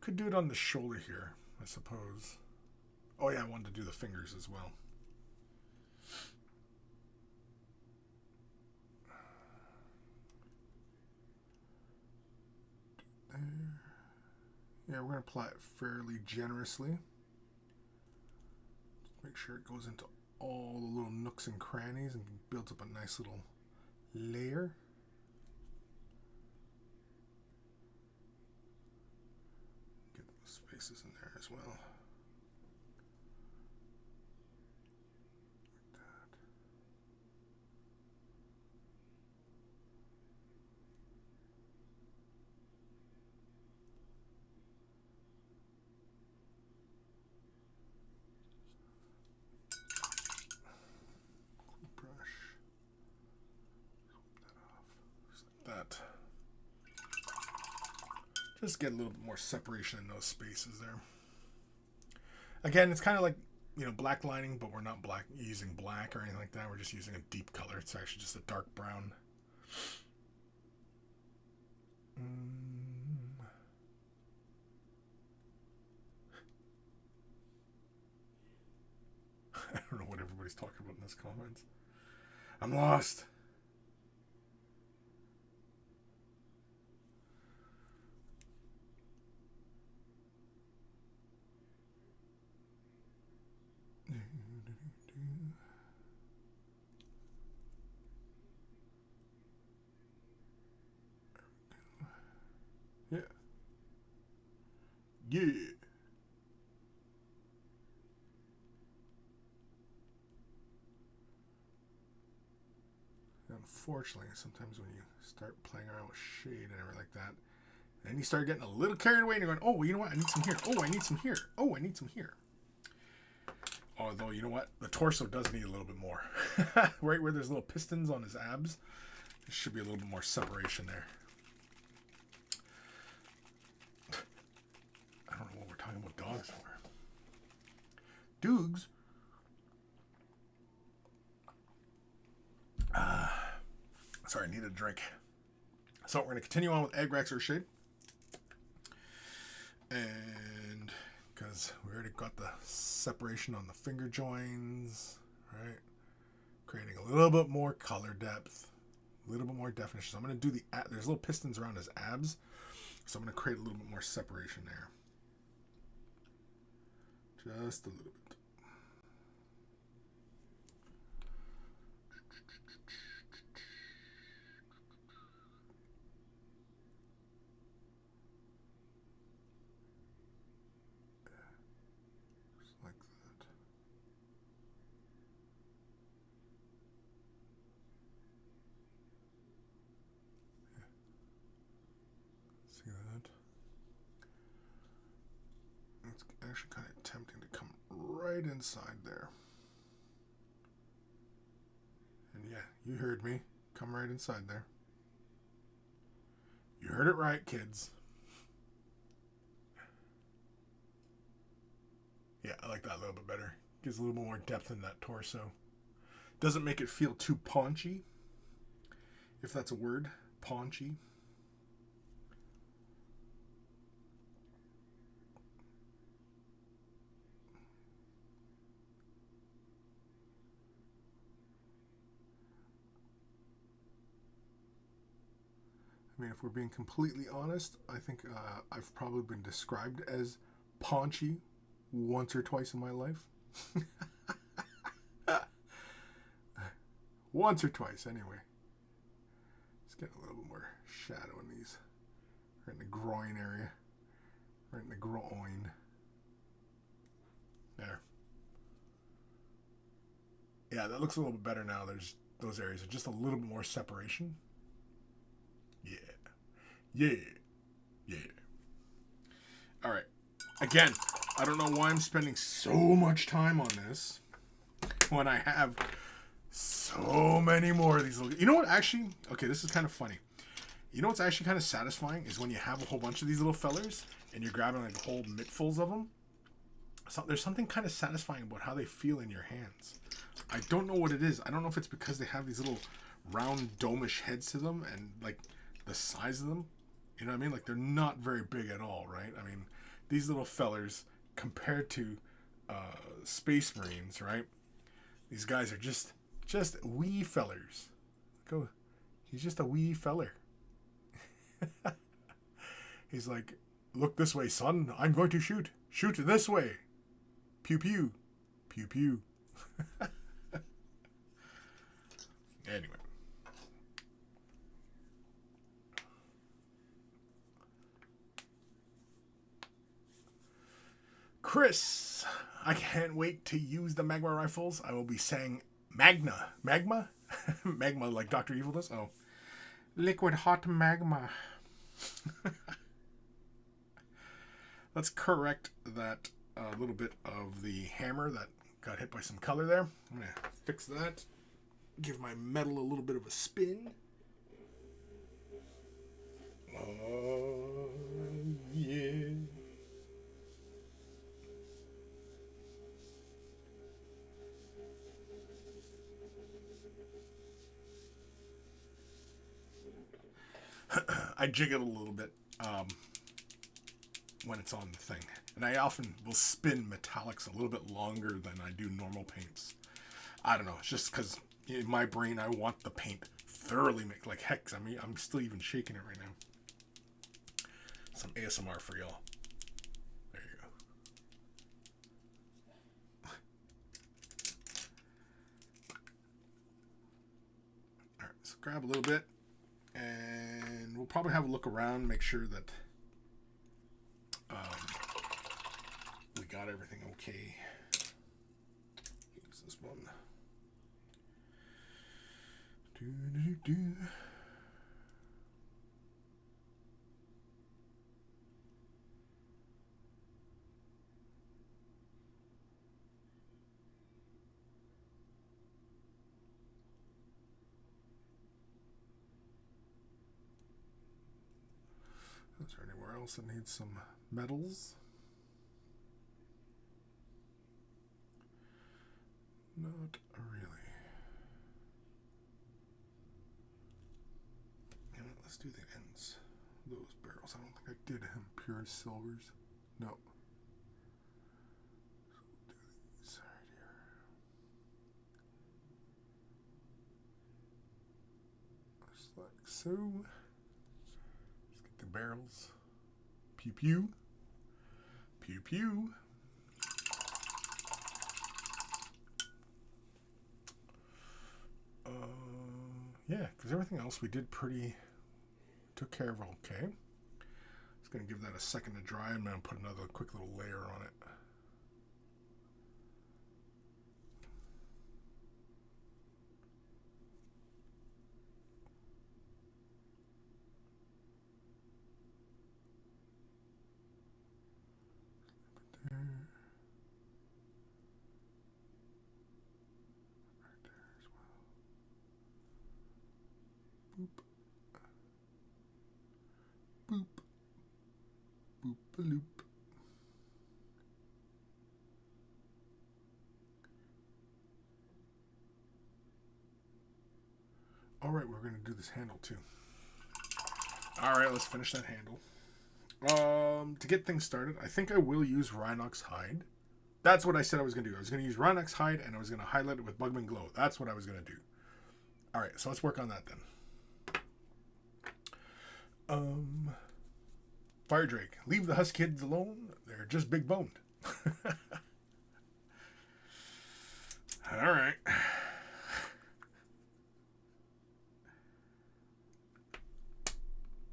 Could do it on the shoulder here, I suppose. Oh yeah, I wanted to do the fingers as well. There. Yeah, we're going to apply it fairly generously. Make sure it goes into all the little nooks and crannies and builds up a nice little layer. Get those spaces in there as well. That. Just get a little bit more separation in those spaces there. Again, it's kind of like, you know, black lining, but we're not using black or anything like that. We're just using a deep color. It's actually just a dark brown. I don't know what everybody's talking about in those comments. I'm lost. Yeah. Yeah. I'm unfortunately, sometimes when you start playing around with shade and everything like that, then you start getting a little carried away and you're going, oh, you know what? I need some here. Oh, I need some here. Oh, I need some here. Although, you know what? The torso does need a little bit more. Right where there's little pistons on his abs, there should be a little bit more separation there. I don't know what we're talking about dogs for. Doogs? Sorry, I need a drink. So we're going to continue on with Egg or Shade. And because we already got the separation on the finger joins, right? Creating a little bit more color depth, a little bit more definition. So I'm going to do there's little pistons around his abs. So I'm going to create a little bit more separation there. Just a little bit. See that? It's actually kind of tempting to come right inside there. And yeah, you heard me. Come right inside there. You heard it right, kids. Yeah, I like that a little bit better. Gives a little more depth in that torso. Doesn't make it feel too paunchy, if that's a word. Paunchy. I mean, if we're being completely honest, I think I've probably been described as paunchy once or twice in my life. Once or twice, anyway. Just getting a little bit more shadow in these. Right in the groin area. Right in the groin. There. Yeah, that looks a little bit better now. There's those areas are just a little bit more separation. Yeah. Yeah. Yeah. All right. Again, I don't know why I'm spending so much time on this when I have so many more of these little... You know what, actually? Okay, this is kind of funny. You know what's actually kind of satisfying is when you have a whole bunch of these little fellers and you're grabbing like whole mittfuls of them. So there's something kind of satisfying about how they feel in your hands. I don't know what it is. I don't know if it's because they have these little round dome-ish heads to them and like the size of them. You know what I mean? Like they're not very big at all, right? I mean, these little fellers compared to Space Marines, right? These guys are just wee fellers. Go, he's just a wee feller. He's like, look this way, son. I'm going to shoot. Shoot this way. Pew pew. Pew pew. Anyway. Kris, I can't wait to use the magma rifles. I will be saying magma. Magma? Magma like Dr. Evil does? Oh. Liquid hot magma. Let's correct that little bit of the hammer that got hit by some color there. I'm going to fix that. Give my metal a little bit of a spin. Oh, yeah. I jig it a little bit when it's on the thing. And I often will spin metallics a little bit longer than I do normal paints. I don't know. It's just because in my brain, I want the paint thoroughly mixed. Like, heck, I mean, I'm still even shaking it right now. Some ASMR for y'all. There you go. All right, so grab a little bit. And we'll probably have a look around, make sure that we got everything okay. Use this one. do. Is there anywhere else that needs some metals? Not really. You know what, let's do the ends. Those barrels. I don't think I did pure silvers. No. So we'll do these right here. Just like so. Let's get the barrels. Pew pew. Pew pew. Yeah, because everything else we did took care of okay. Just going to give that a second to dry. I'm going to put another quick little layer on it. Boop. Boop-a-loop. Alright, we're going to do this handle too. Alright, let's finish that handle. To get things started, I think I will use Rhinox hide. That's what I said I was going to do. I was going to use Rhinox hide and I was going to highlight it with Bugman Glow. That's what I was going to do. Alright, so let's work on that then. Fire Drake, leave the Husk kids alone. They're just big boned. Alright.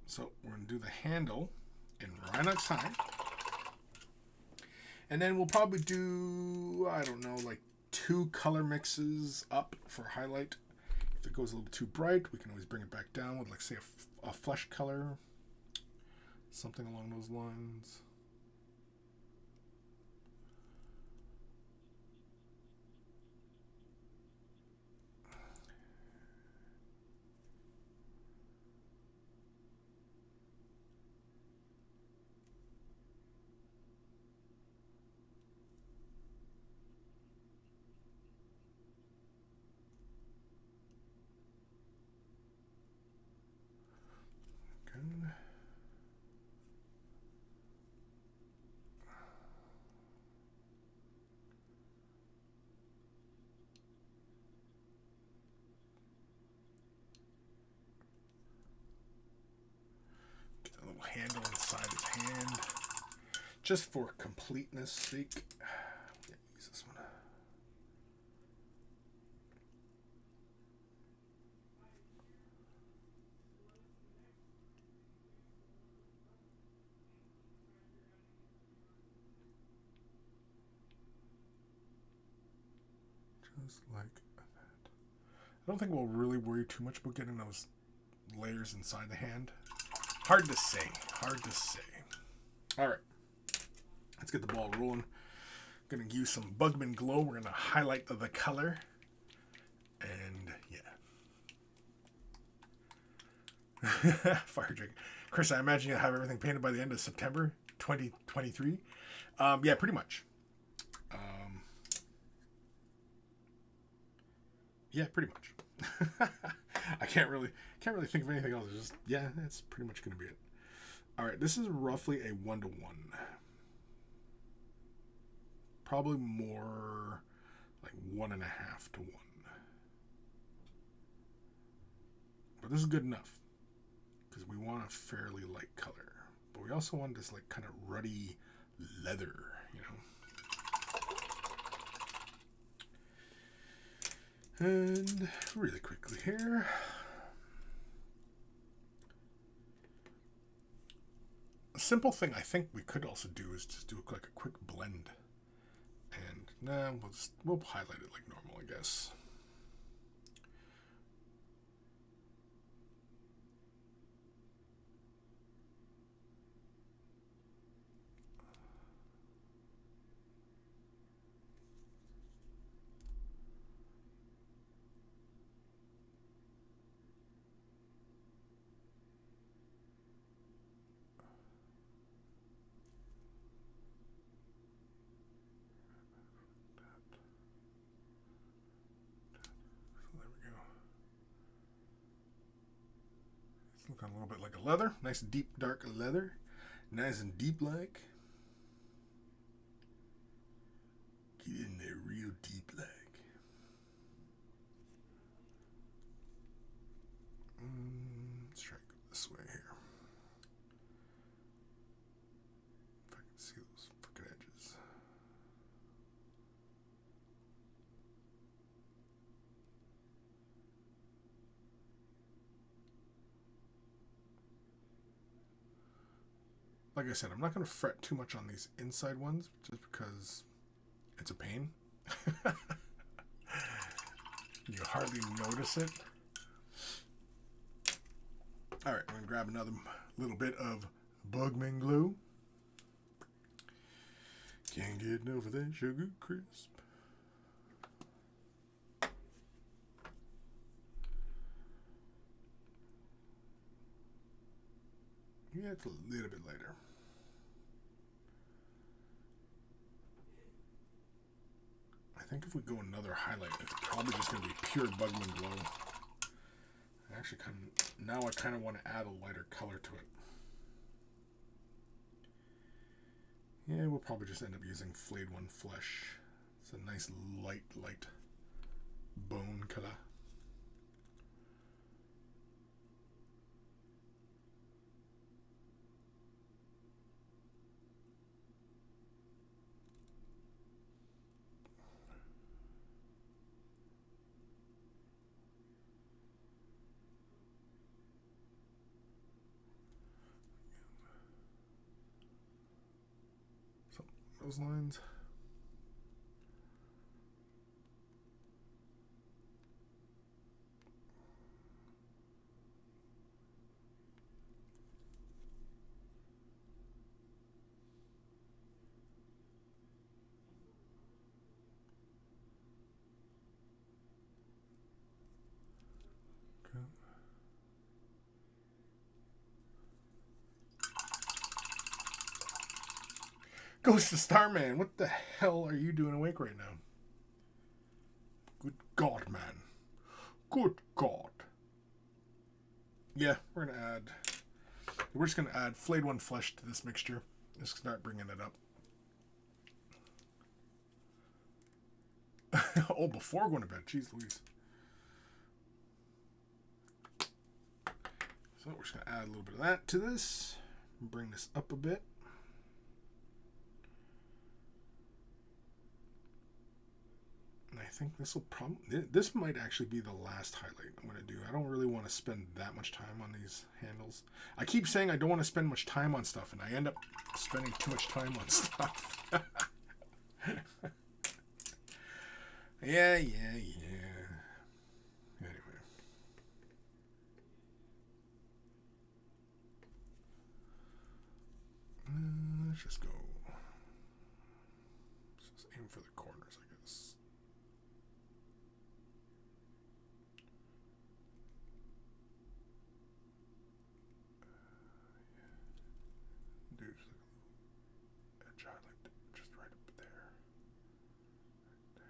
So we're going to do the handle in Rhinox hide. And then we'll probably do, I don't know, like 2 color mixes up for highlight. If it goes a little bit too bright, we can always bring it back down with, like, say, a flesh color. Something along those lines. Good. Handle inside his hand, just for completeness sake. Yeah, use this one. Just like that. I don't think we'll really worry too much about getting those layers inside the hand. Hard to say. Hard to say. Alright. Let's get the ball rolling. Gonna use some Bugman Glow. We're gonna highlight the color. And yeah. Fire Drake. Kris, I imagine you'll have everything painted by the end of September 2023. Yeah, pretty much. Yeah, pretty much. I can't really think of anything else. It's just, yeah, that's pretty much going to be it. All right, this is roughly a 1-to-1. Probably more like 1.5 to 1. But this is good enough because we want a fairly light color, but we also want this like kind of ruddy leather, you know. And really quickly here. A simple thing I think we could also do is just do like a quick blend. And nah, we'll highlight it like normal, I guess. Looking a little bit like a leather. Nice deep dark leather. Nice and deep like. Get in there real deep like. Let's try to go this way here. If I can see those frickin' edges. Like I said, I'm not going to fret too much on these inside ones just because it's a pain. You hardly notice it. Alright, I'm going to grab another little bit of Bugman glue. Can't get enough of that sugar crisp. Yeah, it's a little bit lighter. I think if we go another highlight, it's probably just going to be pure Bugman glow. I actually now I kind of want to add a lighter color to it. Yeah, we'll probably just end up using Flayed One Flesh. It's a nice light bone color. Those lines. Okay. Ghost of Starman, what the hell are you doing awake right now? Good God, man. Good God. Yeah, we're just gonna add Flayed One Flesh to this mixture. Just start bringing it up. Oh, before going to bed. Jeez Louise. So we're just gonna add a little bit of that to this. Bring this up a bit. I think this might actually be the last highlight I'm going to do. I don't really want to spend that much time on these handles. I keep saying I don't want to spend much time on stuff, and I end up spending too much time on stuff. Yeah. Anyway. Let's just go. Let's just aim for the corners, I guess. Edge highlight just right up there. Right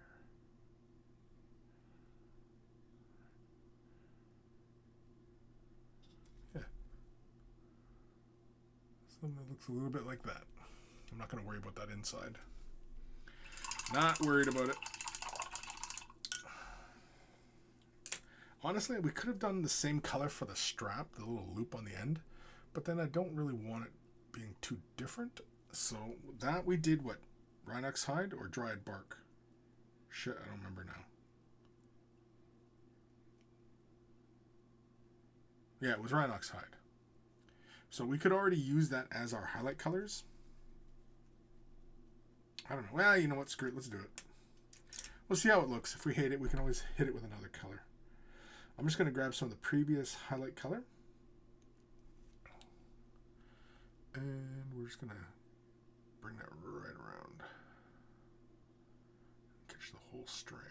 there. Yeah. Something that looks a little bit like that. I'm not going to worry about that inside. Not worried about it. Honestly, we could have done the same color for the strap, the little loop on the end, but then I don't really want it being too different. So that we did what? Rhinox hide or dried bark? Shit, I don't remember now. Yeah, it was Rhinox hide. So we could already use that as our highlight colors. I don't know. Well, you know what? Screw it. Let's do it. We'll see how it looks. If we hate it, we can always hit it with another color. I'm just going to grab some of the previous highlight color. And we're just going to bring that right around. Catch the whole strand.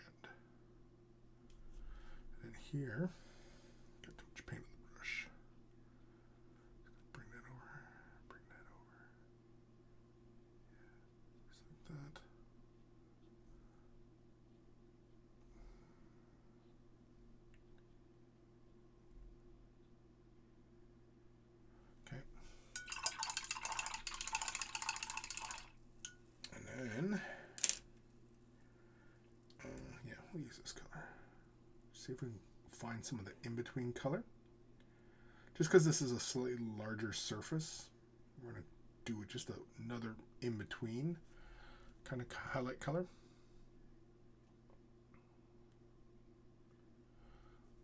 And then here, got too much paint on the brush. Bring that over. Bring that over. Just like that. See if we can find some of the in-between color. Just because this is a slightly larger surface, we're going to do just another in-between kind of highlight color.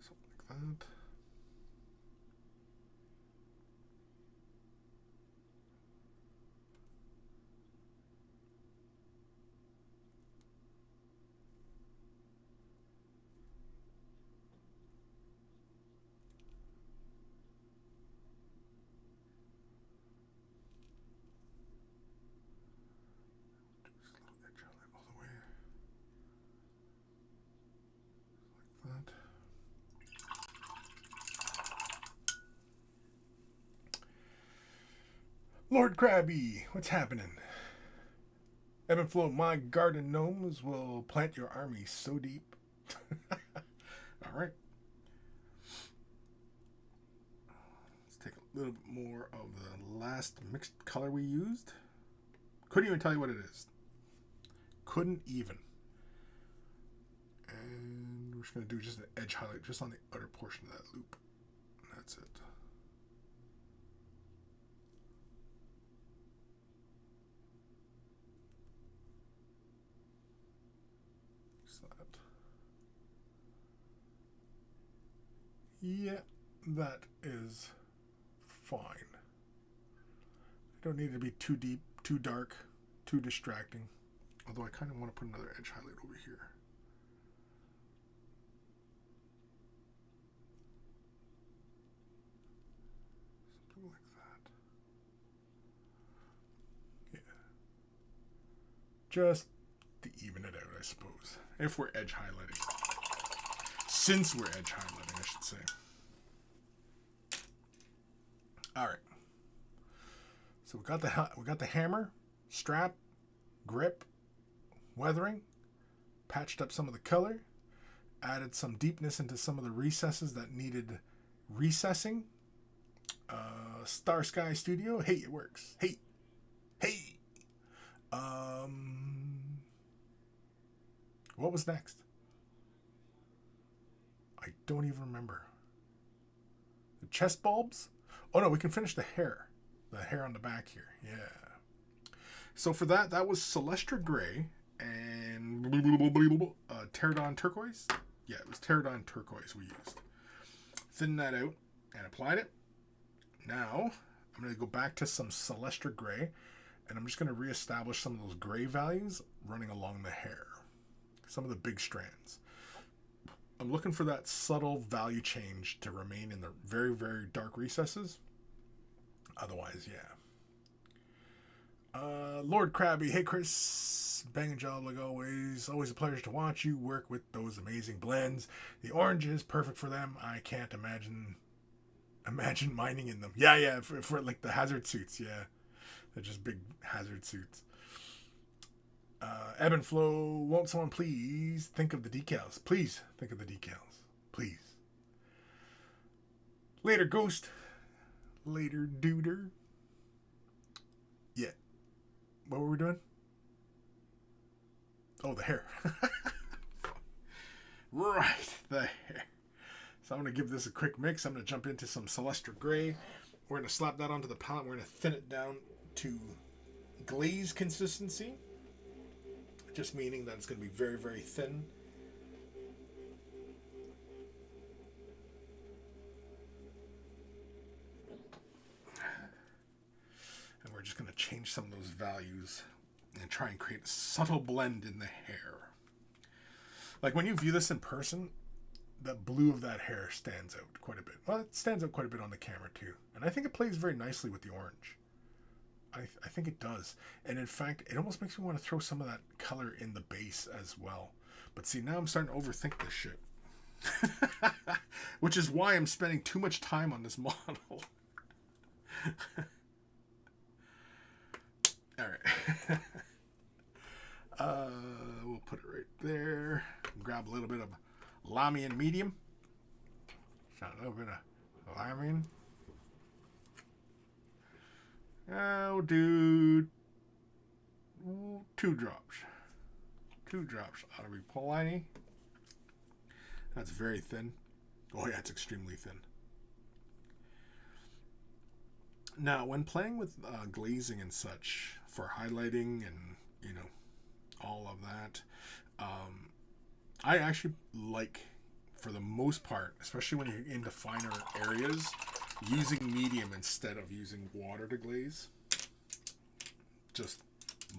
Something like that. Lord Krabby, what's happening? Evan Belleau, my garden gnomes will plant your army so deep. Alright. Let's take a little bit more of the last mixed color we used. Couldn't even tell you what it is. Couldn't even. And we're just going to do just an edge highlight just on the outer portion of that loop. And that's it. Yeah, that is fine. Don't need it to be too deep, too dark, too distracting. Although I kind of want to put another edge highlight over here. Something like that. Yeah. Just to even it out, I suppose. If we're edge highlighting. Since we're edge highlighting, I should say. All right. So we got the hammer, strap, grip, weathering, patched up some of the color, added some deepness into some of the recesses that needed recessing. Star Sky Studio, hey, it works. Hey. What was next? I don't even remember. The chest bulbs? Oh no, we can finish the hair. The hair on the back here. Yeah. So for that was Celestra Gray and Pterodon Turquoise. Yeah, it was Pterodon Turquoise we used. Thinned that out and applied it. Now, I'm going to go back to some Celestra Gray and I'm just going to reestablish some of those gray values running along the hair. Some of the big strands. I'm looking for that subtle value change to remain in the very, very dark recesses. Otherwise, yeah. Lord Krabby, hey Kris, banging job like always. Always a pleasure to watch you work with those amazing blends. The orange is perfect for them. I can't imagine mining in them. Yeah, for like the hazard suits, yeah. They're just big hazard suits. Ebb and Flow, won't someone please think of the decals? Please think of the decals. Please. Later, Ghost. Later, Duder. Yeah. What were we doing? Oh, the hair. Right, the hair. So I'm going to give this a quick mix. I'm going to jump into some Celestra Gray. We're going to slap that onto the palette. We're going to thin it down to glaze consistency. Just meaning that it's going to be very, very thin. And we're just going to change some of those values and try and create a subtle blend in the hair. Like when you view this in person, the blue of that hair stands out quite a bit. Well, it stands out quite a bit on the camera too. And I think it plays very nicely with the orange. I think it does. And in fact, it almost makes me want to throw some of that color in the base as well. But see, now I'm starting to overthink this shit. Which is why I'm spending too much time on this model. Alright. We'll put it right there. Grab a little bit of Lamian medium. Got a little bit of Lamian. Oh, dude. 2 drops. 2 drops out of Repolini. That's very thin. Oh yeah, it's extremely thin. Now, when playing with glazing and such for highlighting and, you know, all of that, I actually like, for the most part, especially when you're into finer areas, using medium instead of using water to glaze. Just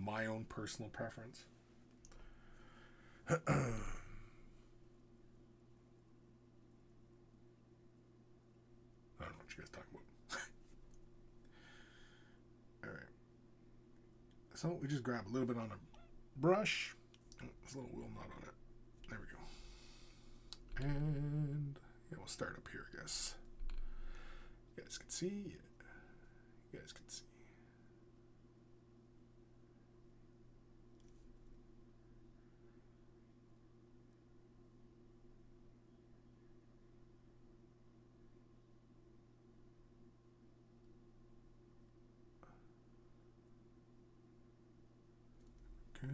my own personal preference. I don't know what you guys talking about. Alright. So we just grab a little bit on a brush. Oh, there's a little wheel nut on it. There we go. And yeah, we'll start up here, I guess. You guys can see. You guys can see. Go.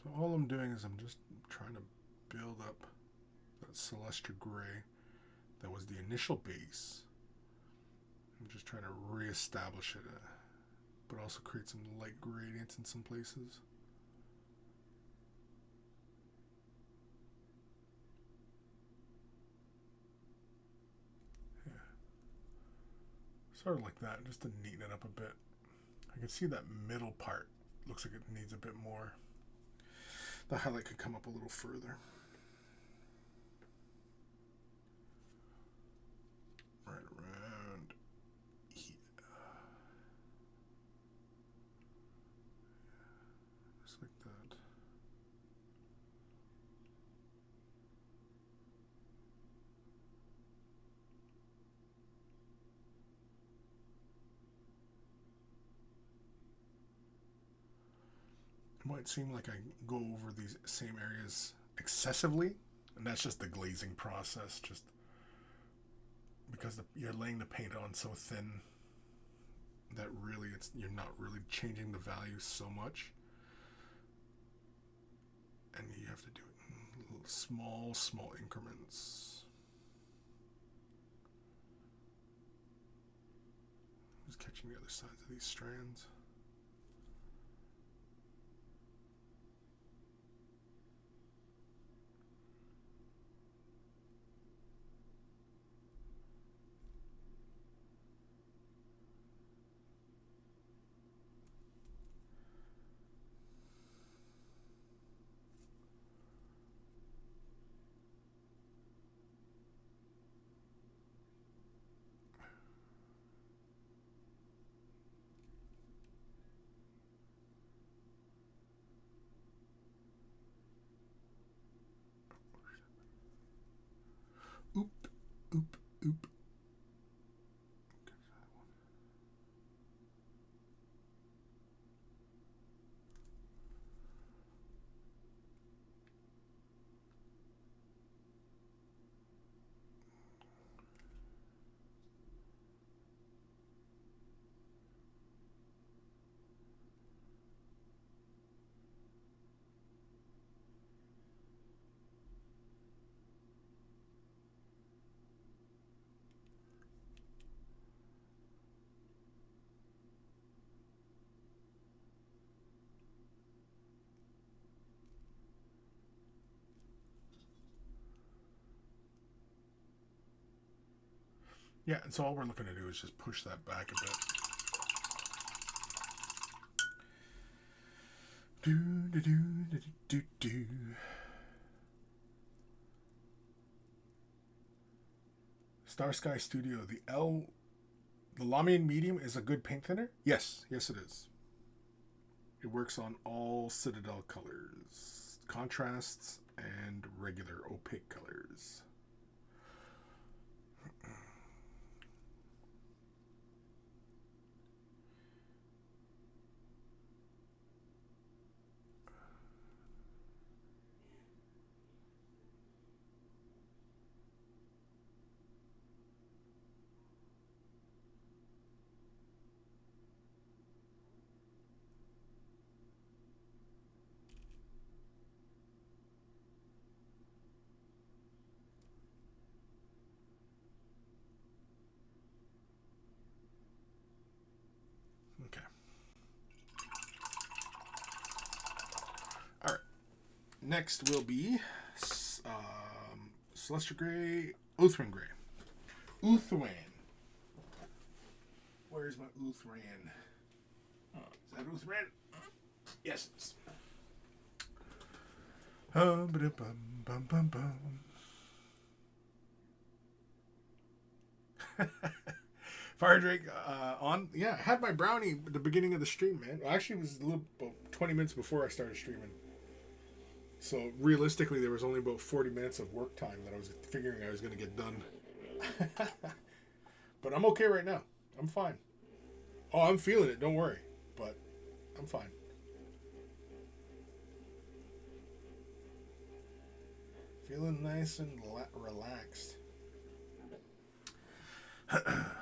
So all I'm doing is I'm just trying to build up that Celestia Gray that was the initial base. I'm just trying to reestablish it, but also create some light gradients in some places. Yeah. Sort of like that, just to neaten it up a bit. I can see that middle part looks like it needs a bit more. The highlight could come up a little further. Right around here. Just like that. It might seem like I go over these same areas excessively, and that's just the glazing process, just because you're laying the paint on so thin that really you're not really changing the value so much, and you have to do it in little small increments. Just catching the other sides of these strands. Oop, oop, oop. Yeah, and so all we're looking to do is just push that back a bit. Do do do do do do. Star Sky Studio, the Lamian medium is a good paint thinner? Yes, yes it is. It works on all Citadel colors, contrasts, and regular opaque colors. Okay. All right. Next will be Celestial Grey, Uthran Grey. Uthran. Where's my Uthran? Is that Uthran? Yes, it is. Fire Drake on. Yeah, I had my brownie at the beginning of the stream, man. Actually, it was a little about 20 minutes before I started streaming. So realistically, there was only about 40 minutes of work time that I was figuring I was going to get done. But I'm okay right now. I'm fine. Oh, I'm feeling it. Don't worry. But I'm fine. Feeling nice and relaxed.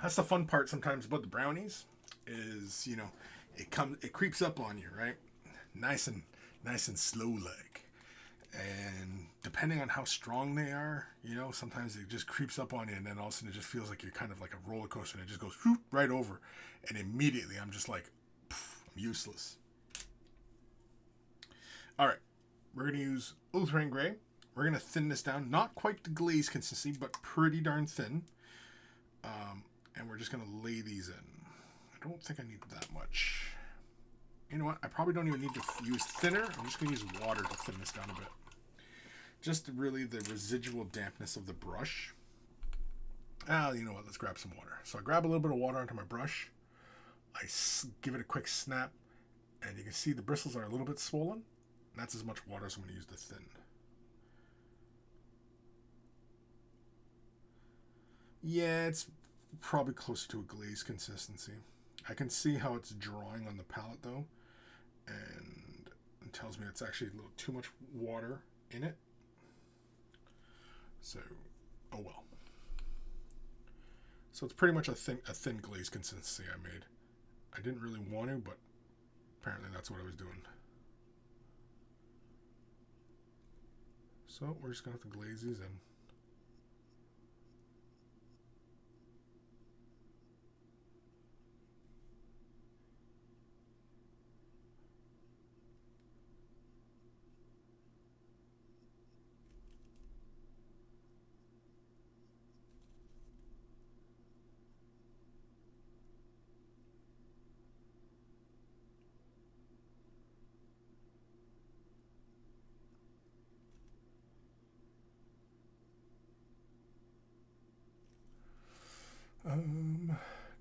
That's the fun part sometimes about the brownies is, you know, it creeps up on you, right? Nice and slow like. And depending on how strong they are, you know, sometimes it just creeps up on you, and then all of a sudden it just feels like you're kind of like a roller coaster, and it just goes whoop, right over, and immediately I'm just like, I'm useless. All right, we're gonna use Uthran Grey. We're gonna thin this down, not quite the glaze consistency, but pretty darn thin. And we're just gonna lay these in. I don't think I need that much. You know what? I probably don't even need to use thinner. I'm just gonna use water to thin this down a bit. Just really the residual dampness of the brush. You know what? Let's grab some water. So I grab a little bit of water onto my brush. I give it a quick snap, and you can see the bristles are a little bit swollen. And that's as much water as I'm going to use to thin. Yeah, it's probably closer to a glaze consistency. I can see how it's drawing on the palette though, and it tells me it's actually a little too much water in it. So, oh well. So it's pretty much a thin glaze consistency I made. I didn't really want to, but apparently that's what I was doing. So we're just gonna have to glaze these in.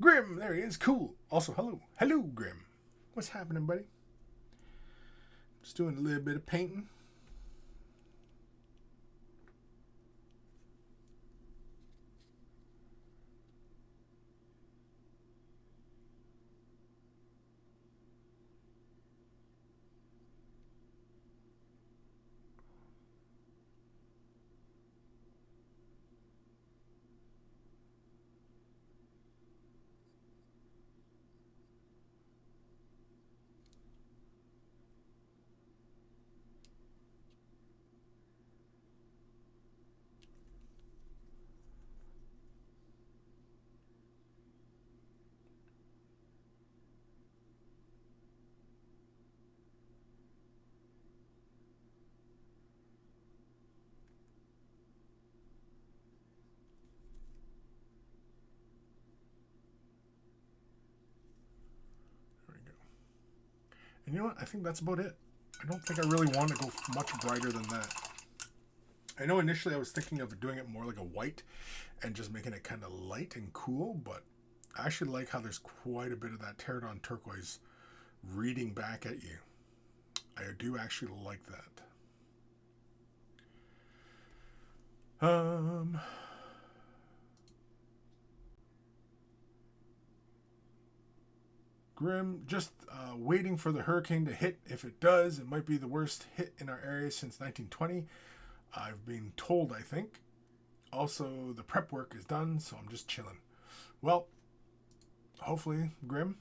Grim, there he is. Cool. Also, hello, Grim. What's happening, buddy? Just doing a little bit of painting. And you know what? I think that's about it. I don't think I really want to go much brighter than that. I know initially I was thinking of doing it more like a white and just making it kind of light and cool, but I actually like how there's quite a bit of that Pterodon turquoise reading back at you. I do actually like that. Grim, just waiting for the hurricane to hit. If it does, it might be the worst hit in our area since 1920. I've been told, I think. Also, the prep work is done, so I'm just chilling. Well, hopefully, Grim,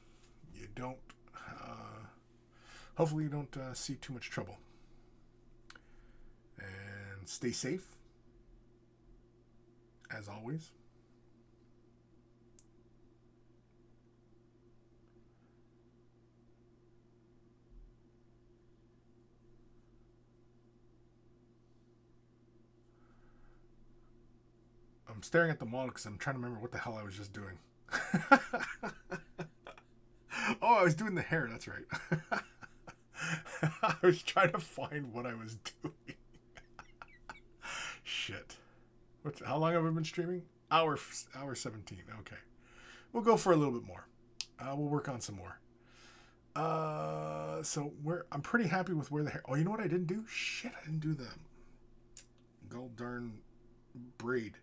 you don't. Hopefully, you don't see too much trouble. And stay safe, as always. I'm staring at the model because I'm trying to remember what the hell I was just doing. Oh, I was doing the hair. That's right. I was trying to find what I was doing. Shit. How long have I been streaming? Hour 17. Okay. We'll go for a little bit more. We'll work on some more. So I'm pretty happy with where the hair. Oh, you know what I didn't do? Shit, I didn't do the gold darn braid.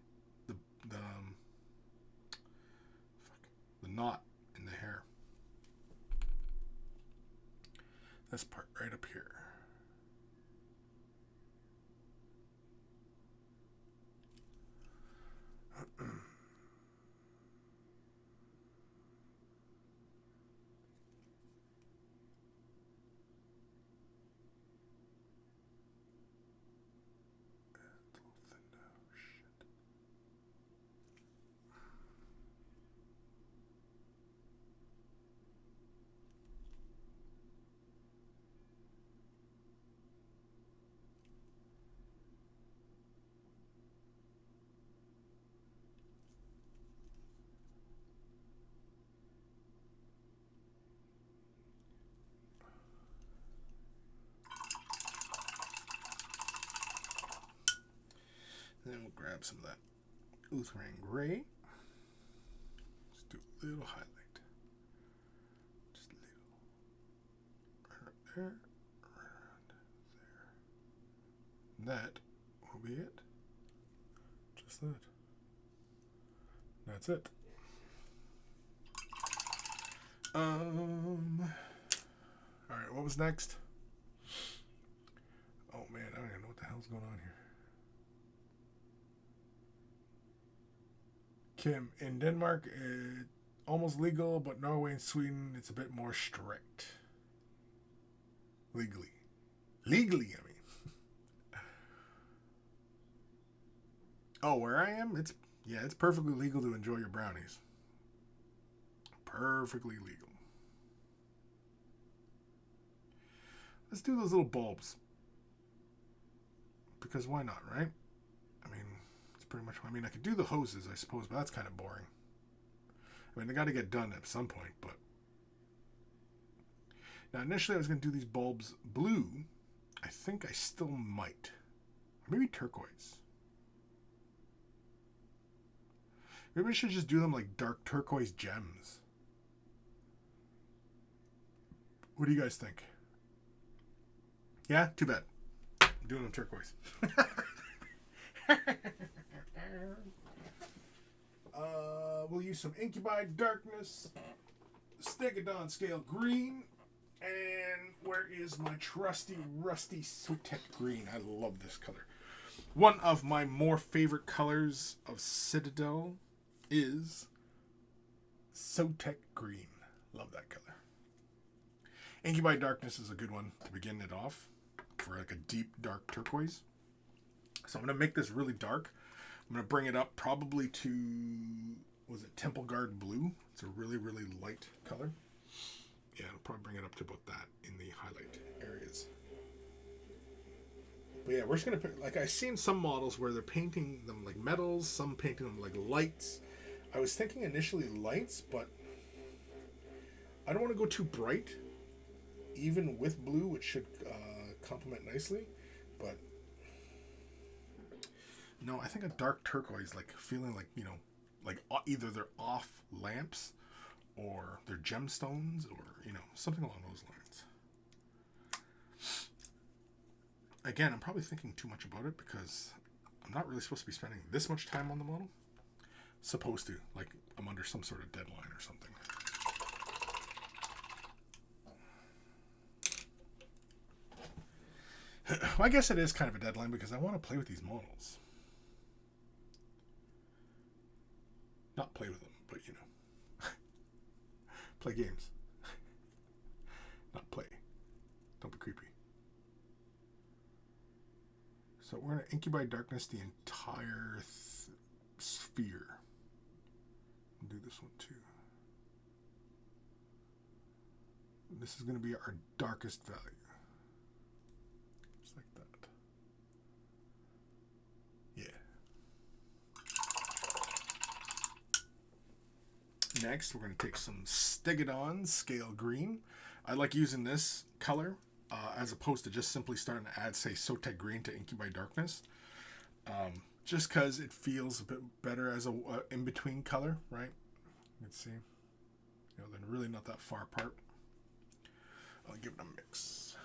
The knot in the hair. This part right up here. Then we'll grab some of that Uthran Gray. Just do a little highlight. Just a little. Right there. Right there. That will be it. Just that. That's it. Alright, what was next? Oh man, I don't even know what the hell's going on here. Kim, in Denmark, it's almost legal, but Norway and Sweden, it's a bit more strict. Legally, I mean. Oh, where I am, it's perfectly legal to enjoy your brownies. Perfectly legal. Let's do those little bulbs. Because why not, right? I mean, it's pretty much, I could do the hoses, I suppose, but that's kind of boring. I mean, they got to get done at some point, but. Now, initially I was going to do these bulbs blue. I think I still might. Or maybe turquoise. Maybe I should just do them like dark turquoise gems. What do you guys think? Yeah? Too bad. I'm doing them turquoise. We'll use some Incubi Darkness, Stegodon Scale Green, and where is my trusty, rusty Sotek Green? I love this color. One of my more favorite colors of Citadel is Sotek Green. Love that color. Incubi Darkness is a good one to begin it off for like a deep dark turquoise. So I'm going to make this really dark. I'm going to bring it up probably to, was it Temple Guard Blue? It's a really, really light color. Yeah, I'll probably bring it up to about that in the highlight areas. But yeah, we're just going to, like I've seen some models where they're painting them like metals, some painting them like lights. I was thinking initially lights, but I don't want to go too bright. Even with blue, it should complement nicely, but no, I think a dark turquoise, like feeling like, you know, like either they're off lamps or they're gemstones or, you know, something along those lines. again, I'm probably thinking too much about it because I'm not really supposed to be spending this much time on the model. Supposed to, like I'm under some sort of deadline or something. Well, I guess it is kind of a deadline because I want to play with these models. Not play with them, but you know. Play games. Not play. Don't be creepy. So we're going to Incubi Darkness the entire sphere. I'll do this one too. This is going to be our darkest value. Just like that. Yeah. Next, we're going to take some Stegodon Scale Green. I like using this color as opposed to just simply starting to add, say, Sotek Green to Incubi Darkness. Just because it feels a bit better as a in-between color, right? Let's see. You know, they're really not that far apart. I'll give it a mix.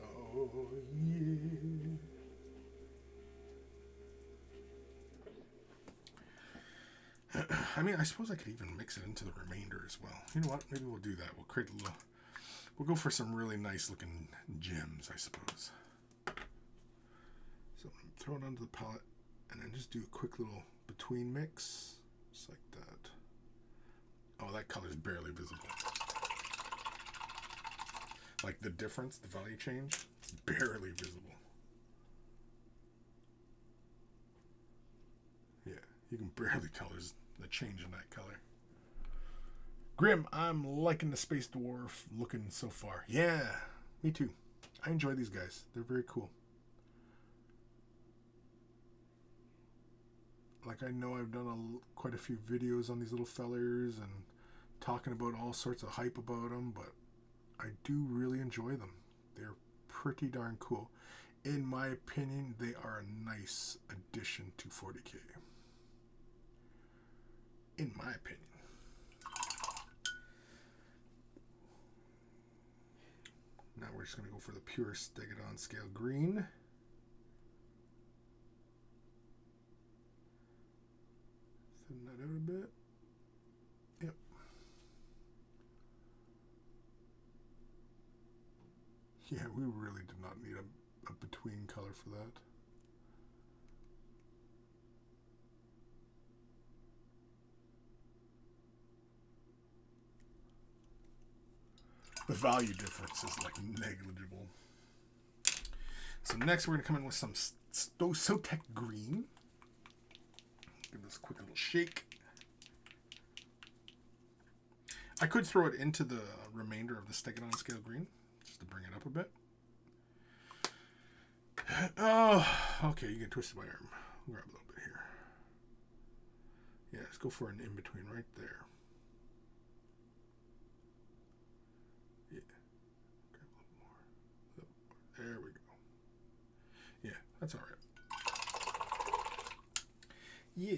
Oh, yeah. I mean, I suppose I could even mix it into the remainder as well. You know what? Maybe we'll do that. We'll create a little... We'll go for some really nice looking gems, I suppose. So I'm going to throw it onto the palette and then just do a quick little between mix. Just like that. Oh, that color is barely visible. Like the difference, the value change, it's barely visible. Yeah, you can barely tell there's the change in that color. Grim, I'm liking the Space Dwarf looking so far. Yeah, me too. I enjoy these guys. They're very cool. Like, I know I've done quite a few videos on these little fellers and talking about all sorts of hype about them, but I do really enjoy them. They're pretty darn cool. In my opinion, they are a nice addition to 40K. In my opinion. Now we're just going to go for the pure Stegodon Scale Green. Thin that out a bit. Yep. Yeah, we really did not need a between color for that. The value difference is like negligible. So next we're going to come in with some Sotek Green. Give this a quick little shake. I could throw it into the remainder of the Stegodon Scale Green, just to bring it up a bit. Oh, okay, you get twisted my arm. I'll grab a little bit here. Yeah, let's go for an in-between right there. Yeah, grab a little more. There we go. Yeah, that's all right. Yeah.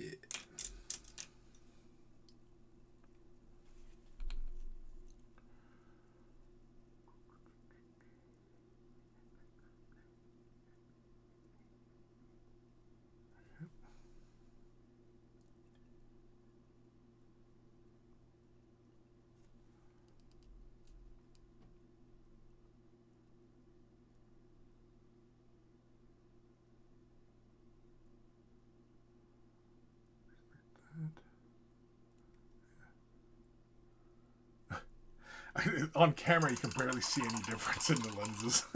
On camera, you can barely see any difference in the lenses.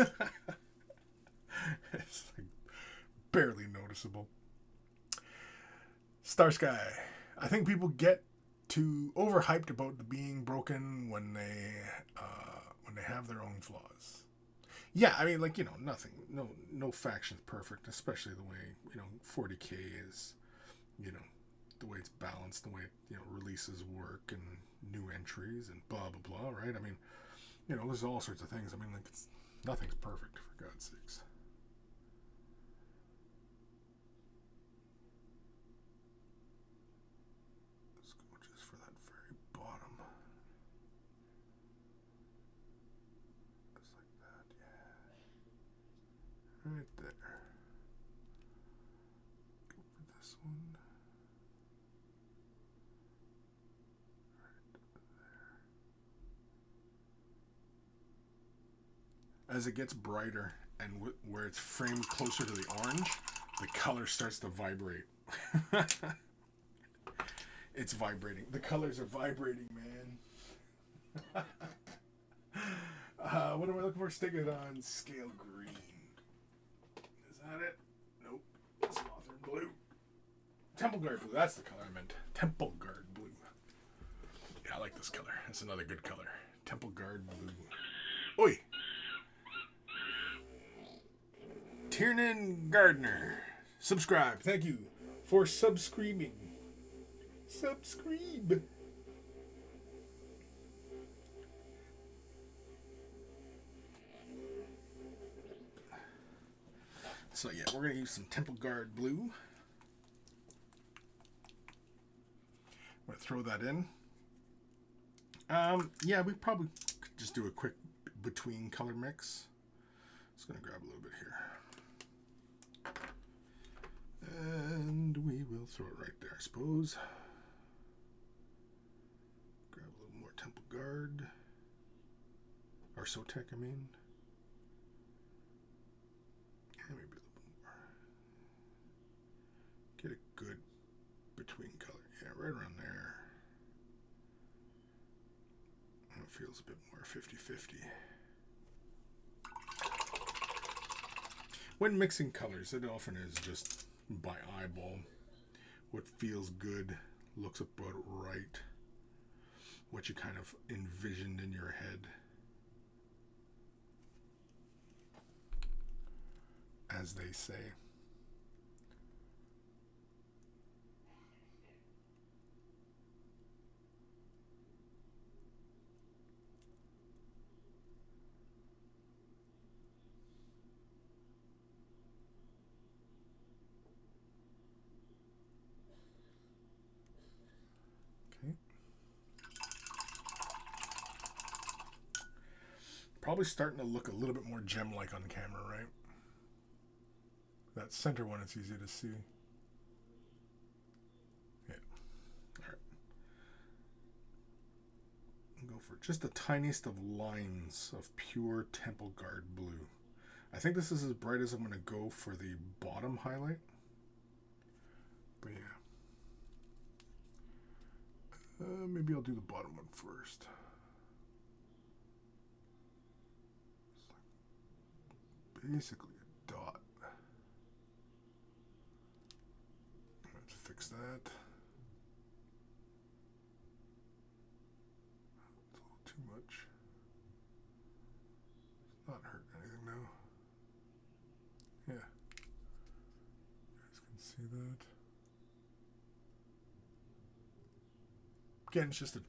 It's like barely noticeable. Star Sky. I think people get too overhyped about the being broken when they have their own flaws. Yeah, I mean, like, you know, nothing, no faction's perfect, especially the way, you know, 40K is, you know, the way it's balanced, the way, you know, releases work and new entries and blah blah blah, right? I mean, you know, there's all sorts of things. I mean, like, nothing's perfect, for God's sakes. as it gets brighter and where it's framed closer to the orange, the color starts to vibrate. It's vibrating. The colors are vibrating, man. What am I looking for? Stick it on scale green. Is that it? Nope. It's Lothern blue. Temple Guard blue. That's the color I meant. Temple Guard blue. Yeah, I like this color. That's another good color. Temple Guard blue. Oi! Tiernan Gardner. Subscribe. Thank you for subscribing. Subscribe. So yeah, we're going to use some Temple Guard blue. I'm going to throw that in. Yeah, we probably could just do a quick between color mix. Just going to grab a little bit here. And we will throw it right there, I suppose. Grab a little more Temple Guard. Or Sotek, I mean. And maybe a little bit more. Get a good between color. Yeah, right around there. And it feels a bit more 50-50. When mixing colors, it often is just by eyeball. What feels good, looks about right, what you kind of envisioned in your head. As they say. Probably starting to look a little bit more gem-like on camera, right? That center one, it's easy to see. Yeah. Alright. Go for just the tiniest of lines of pure Temple Guard blue. I think this is as bright as I'm going to go for the bottom highlight. But yeah. Maybe I'll do the bottom one first. Basically a dot. Let's fix that. It's a little too much. It's not hurting anything now. Yeah. You guys can see that. Again, it's just a,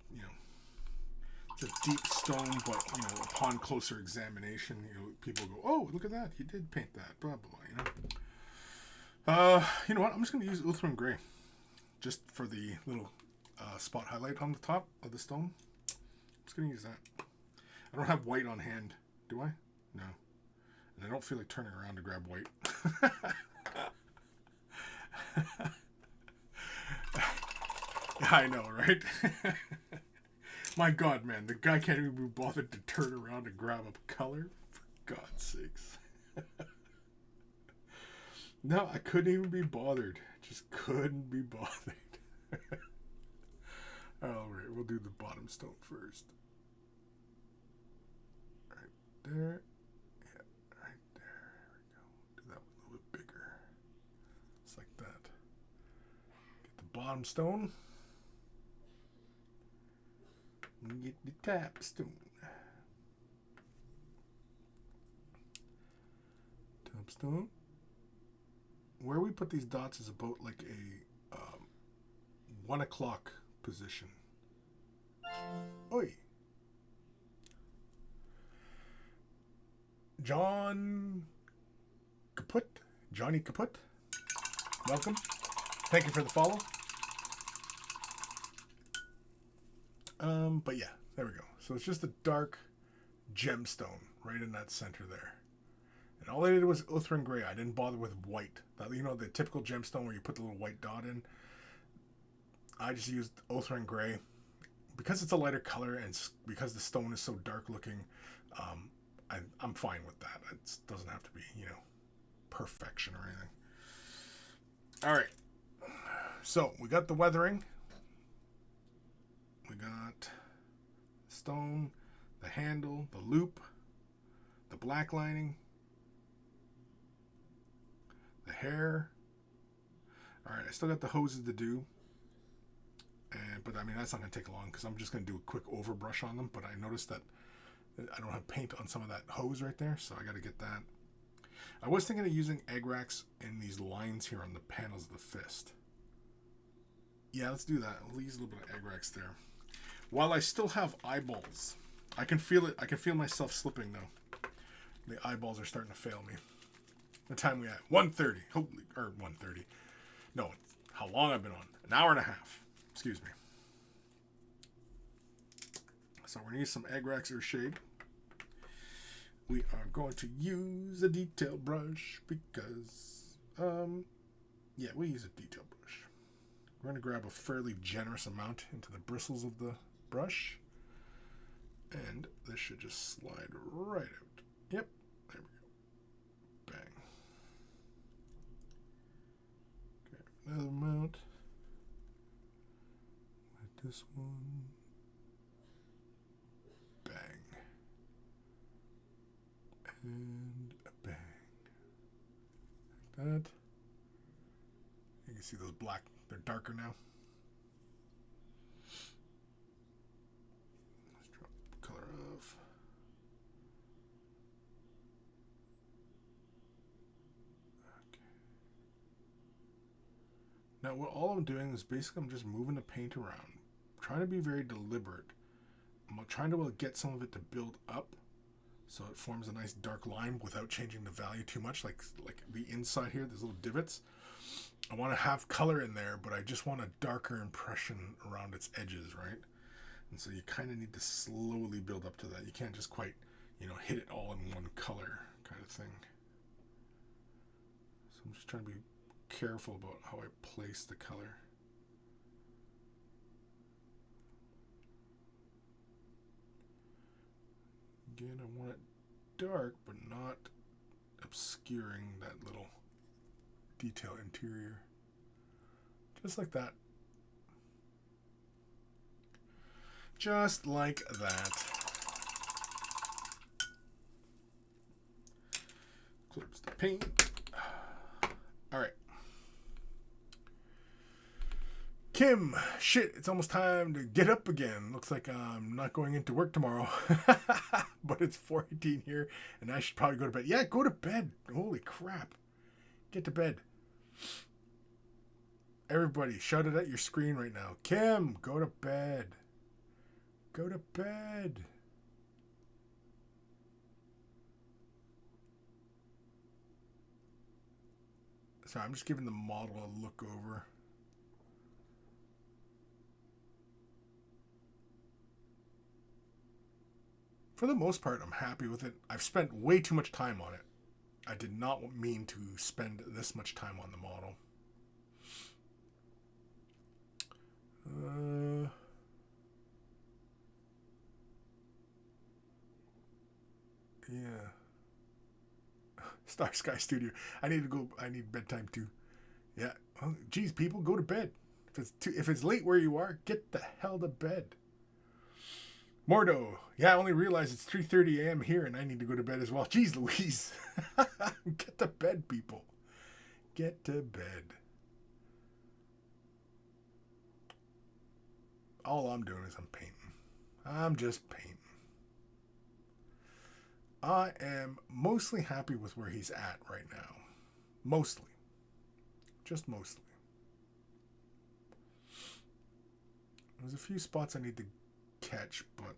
it's a deep stone, but, upon closer examination, people go, oh, look at that. He did paint that, blah, blah, You know what? I'm just going to use Ulthuan Gray just for the little spot highlight on the top of the stone. I'm just going to use that. I don't have white on hand, do I? No. And I don't feel like turning around to grab white. I know, right? My God, man, the guy can't even be bothered to turn around and grab a color. For God's sakes. No, I couldn't even be bothered. Just couldn't be bothered. Alright, we'll do the bottom stone first. Right there. Yeah, right there. There we go. Do that one a little bit bigger. Just like that. Get the bottom stone. And get the top stone. Top stone. Where we put these dots is about like a 1 o'clock position. Oi. John Kaput. Johnny Kaput. Welcome. Thank you for the follow. But yeah, there we go. So it's just a dark gemstone right in that center there. And all I did was Ulthuan Gray. I didn't bother with white. That, the typical gemstone where you put the little white dot in. I just used Ulthuan Gray. Because it's a lighter color and because the stone is so dark looking, I'm fine with that. It doesn't have to be, perfection or anything. All right. So we got the weathering. We got stone, the handle, the loop, the black lining, the hair. All right, I still got the hoses to do. But I mean, that's not going to take long because I'm just going to do a quick overbrush on them. But I noticed that I don't have paint on some of that hose right there, so I got to get that. I was thinking of using egg racks in these lines here on the panels of the fist. Yeah, let's do that. I'll use a little bit of egg racks there. While I still have eyeballs, I can feel it. I can feel myself slipping though. The eyeballs are starting to fail me. The time we at 1:30. Holy, or 1:30. No, it's how long I've been on. An hour and a half. Excuse me. So we're going to use some egg racks or shade. We are going to use a detail brush because, yeah, we use a detail brush. We're going to grab a fairly generous amount into the bristles of the brush. And this should just slide right out. Yep, there we go. Bang. Okay, another amount. Like this one. Bang. And a bang. Like that. You can see those black, they're darker now. Let's drop the color off. Okay. Now what all I'm doing is basically I'm just moving the paint around. Trying to be very deliberate. I'm trying to get some of it to build up so it forms a nice dark line without changing the value too much, like the inside here, there's little divots. I want to have color in there, but I just want a darker impression around its edges, right? And so you kind of need to slowly build up to that. You can't just quite, hit it all in one color kind of thing. So I'm just trying to be careful about how I place the color. Again, I want it dark, but not obscuring that little detail interior. Just like that. Just like that. Close the paint. Alright. Kim, shit, it's almost time to get up again. Looks like I'm not going into work tomorrow. But it's 4:18 here, and I should probably go to bed. Yeah, go to bed. Holy crap. Get to bed. Everybody, shout it at your screen right now. Kim, go to bed. Go to bed. Sorry, I'm just giving the model a look over. For the most part, I'm happy with it. I've spent way too much time on it. I did not mean to spend this much time on the model. Yeah. Star Sky Studio. I need to go. I need bedtime too. Yeah. Well, geez, people, go to bed. If it's late where you are, get the hell to bed. Mordo. Yeah, I only realized it's 3:30 a.m. here and I need to go to bed as well. Jeez Louise. Get to bed, people. Get to bed. All I'm doing is I'm painting. I'm just painting. I am mostly happy with where he's at right now. Mostly. Just mostly. There's a few spots I need to catch, but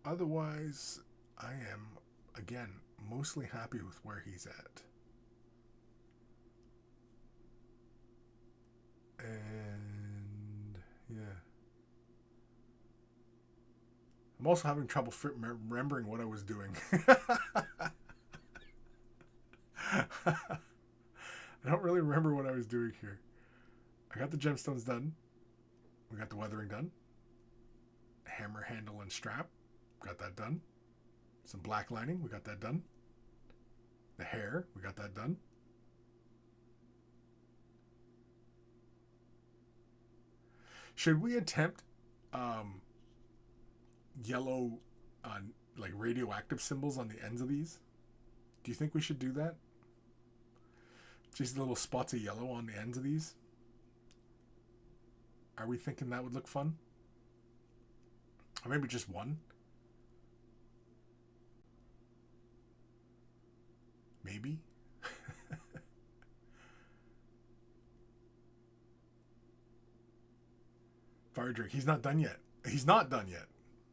otherwise I am, again, mostly happy with where he's at. And yeah, I'm also having trouble remembering what I was doing. I don't really remember what I was doing here. I got the gemstones done. We got the weathering done. Hammer handle and strap. Got that done. Some black lining, we got that done. The hair, we got that done. Should we attempt yellow, like radioactive symbols on the ends of these? Do you think we should do that? Just little spots of yellow on the ends of these? Are we thinking that would look fun? Or maybe just one? Maybe? Fire Drake, he's not done yet. He's not done yet.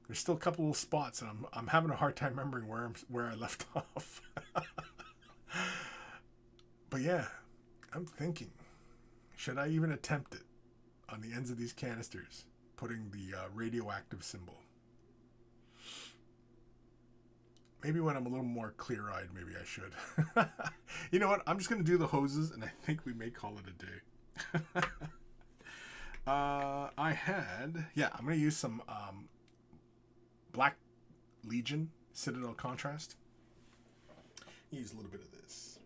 There's still a couple little spots, and I'm having a hard time remembering where I left off. But yeah, I'm thinking, should I even attempt it on the ends of these canisters, putting the radioactive symbol? Maybe when I'm a little more clear-eyed, maybe I should. You know what? I'm just going to do the hoses, and I think we may call it a day. I'm going to use some Black Legion Citadel Contrast. Use a little bit of this.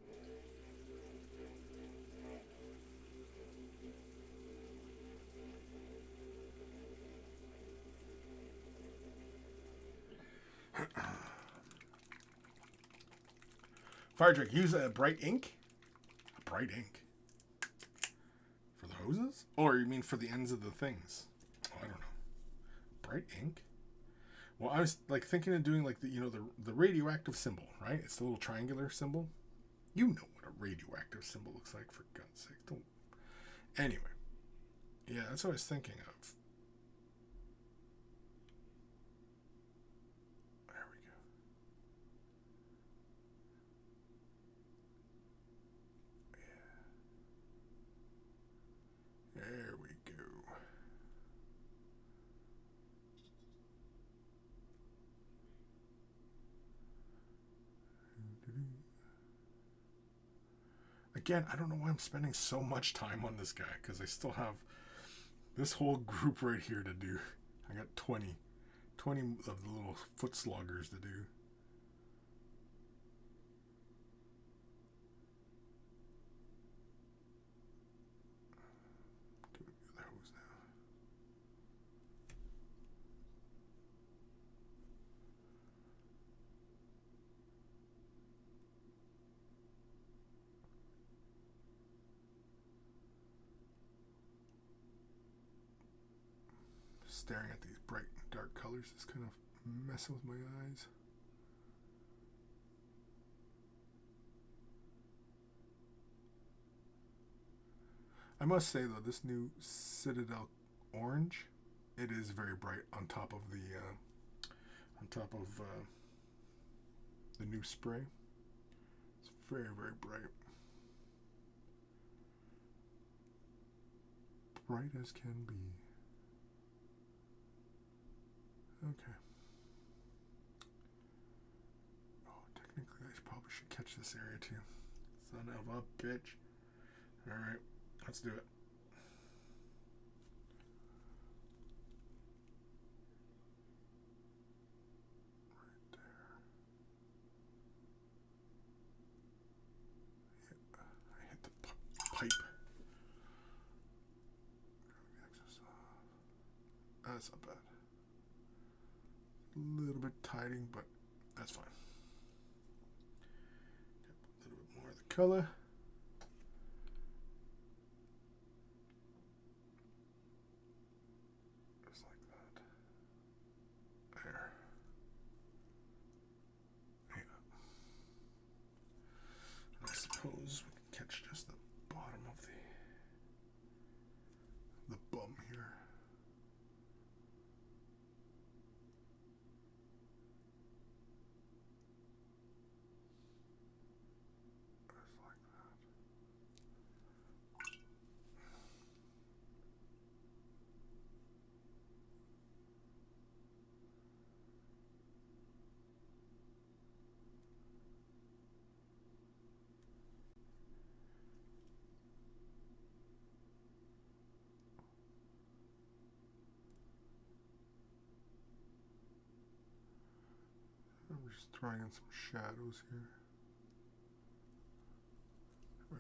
Fire Drake, use a bright ink. A bright ink. For the hoses? Or you mean for the ends of the things? Oh, I don't know. Bright ink? Well, I was like thinking of doing like the radioactive symbol, right? It's the little triangular symbol. You know what a radioactive symbol looks like, for God's sake. Don't. Anyway. Yeah, that's what I was thinking of. There we go. Again, I don't know why I'm spending so much time on this guy, because I still have this whole group right here to do. I got 20 of the little foot sloggers to do. Staring at these bright and dark colors is kind of messing with my eyes. I must say though, this new Citadel orange, it is very bright on top of the new spray. It's very, very bright. Bright as can be. Okay. Oh, technically I probably should catch this area too. Son of a bitch. Alright, let's do it. Right there. Yeah, I hit the pipe. That's not bad. A little bit tidying, but that's fine. Get a little bit more of the color. Just like that. There. Yeah. I suppose we can catch just the bottom of the bum here. we're just throwing in some shadows here. There we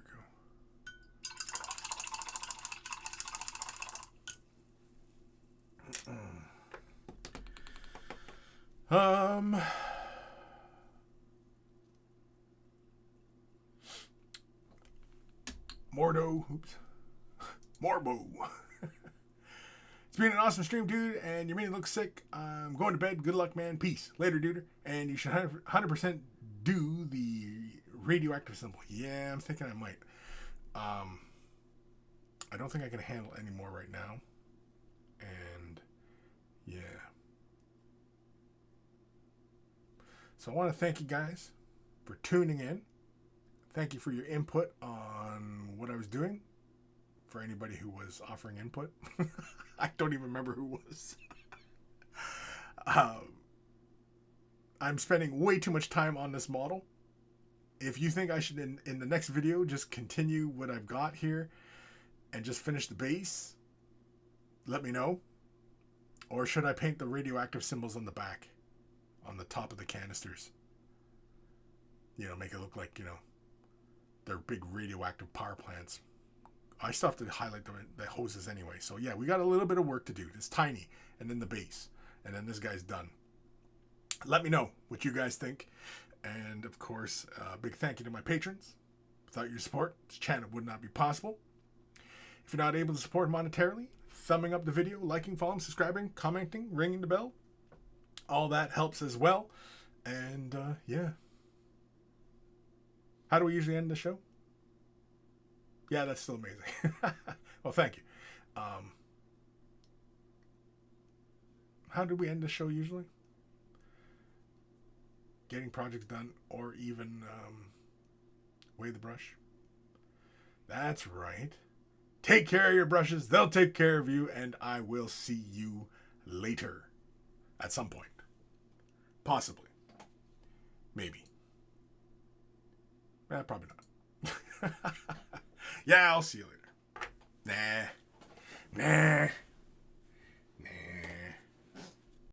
go. Mordo, oops, Morbo. It's been an awesome stream, dude, and your mini looks sick. I'm going to bed. Good luck, man. Peace. Later, dude. And you should 100% do the radioactive symbol. Yeah, I'm thinking I might. I don't think I can handle any more right now. And, yeah. So I want to thank you guys for tuning in. Thank you for your input on what I was doing. For anybody who was offering input. I don't even remember who was. I'm spending way too much time on this model. If you think I should, in the next video, just continue what I've got here and just finish the base, let me know. Or should I paint the radioactive symbols on the back, on the top of the canisters? You know, make it look like, you know, they're big radioactive power plants. I still have to highlight the hoses anyway. So yeah, we got a little bit of work to do. It's tiny. And then the base. And then this guy's done. Let me know what you guys think. And of course, big thank you to my patrons. Without your support, this channel would not be possible. If you're not able to support monetarily, thumbing up the video, liking, following, subscribing, commenting, ringing the bell. All that helps as well. And yeah. How do we usually end the show? Yeah, that's still amazing. Well, thank you. How do we end the show usually? Getting projects done, or even wave the brush. That's right. Take care of your brushes. They'll take care of you, and I will see you later. At some point. Possibly. Maybe. Probably not. Yeah, I'll see you later. Nah.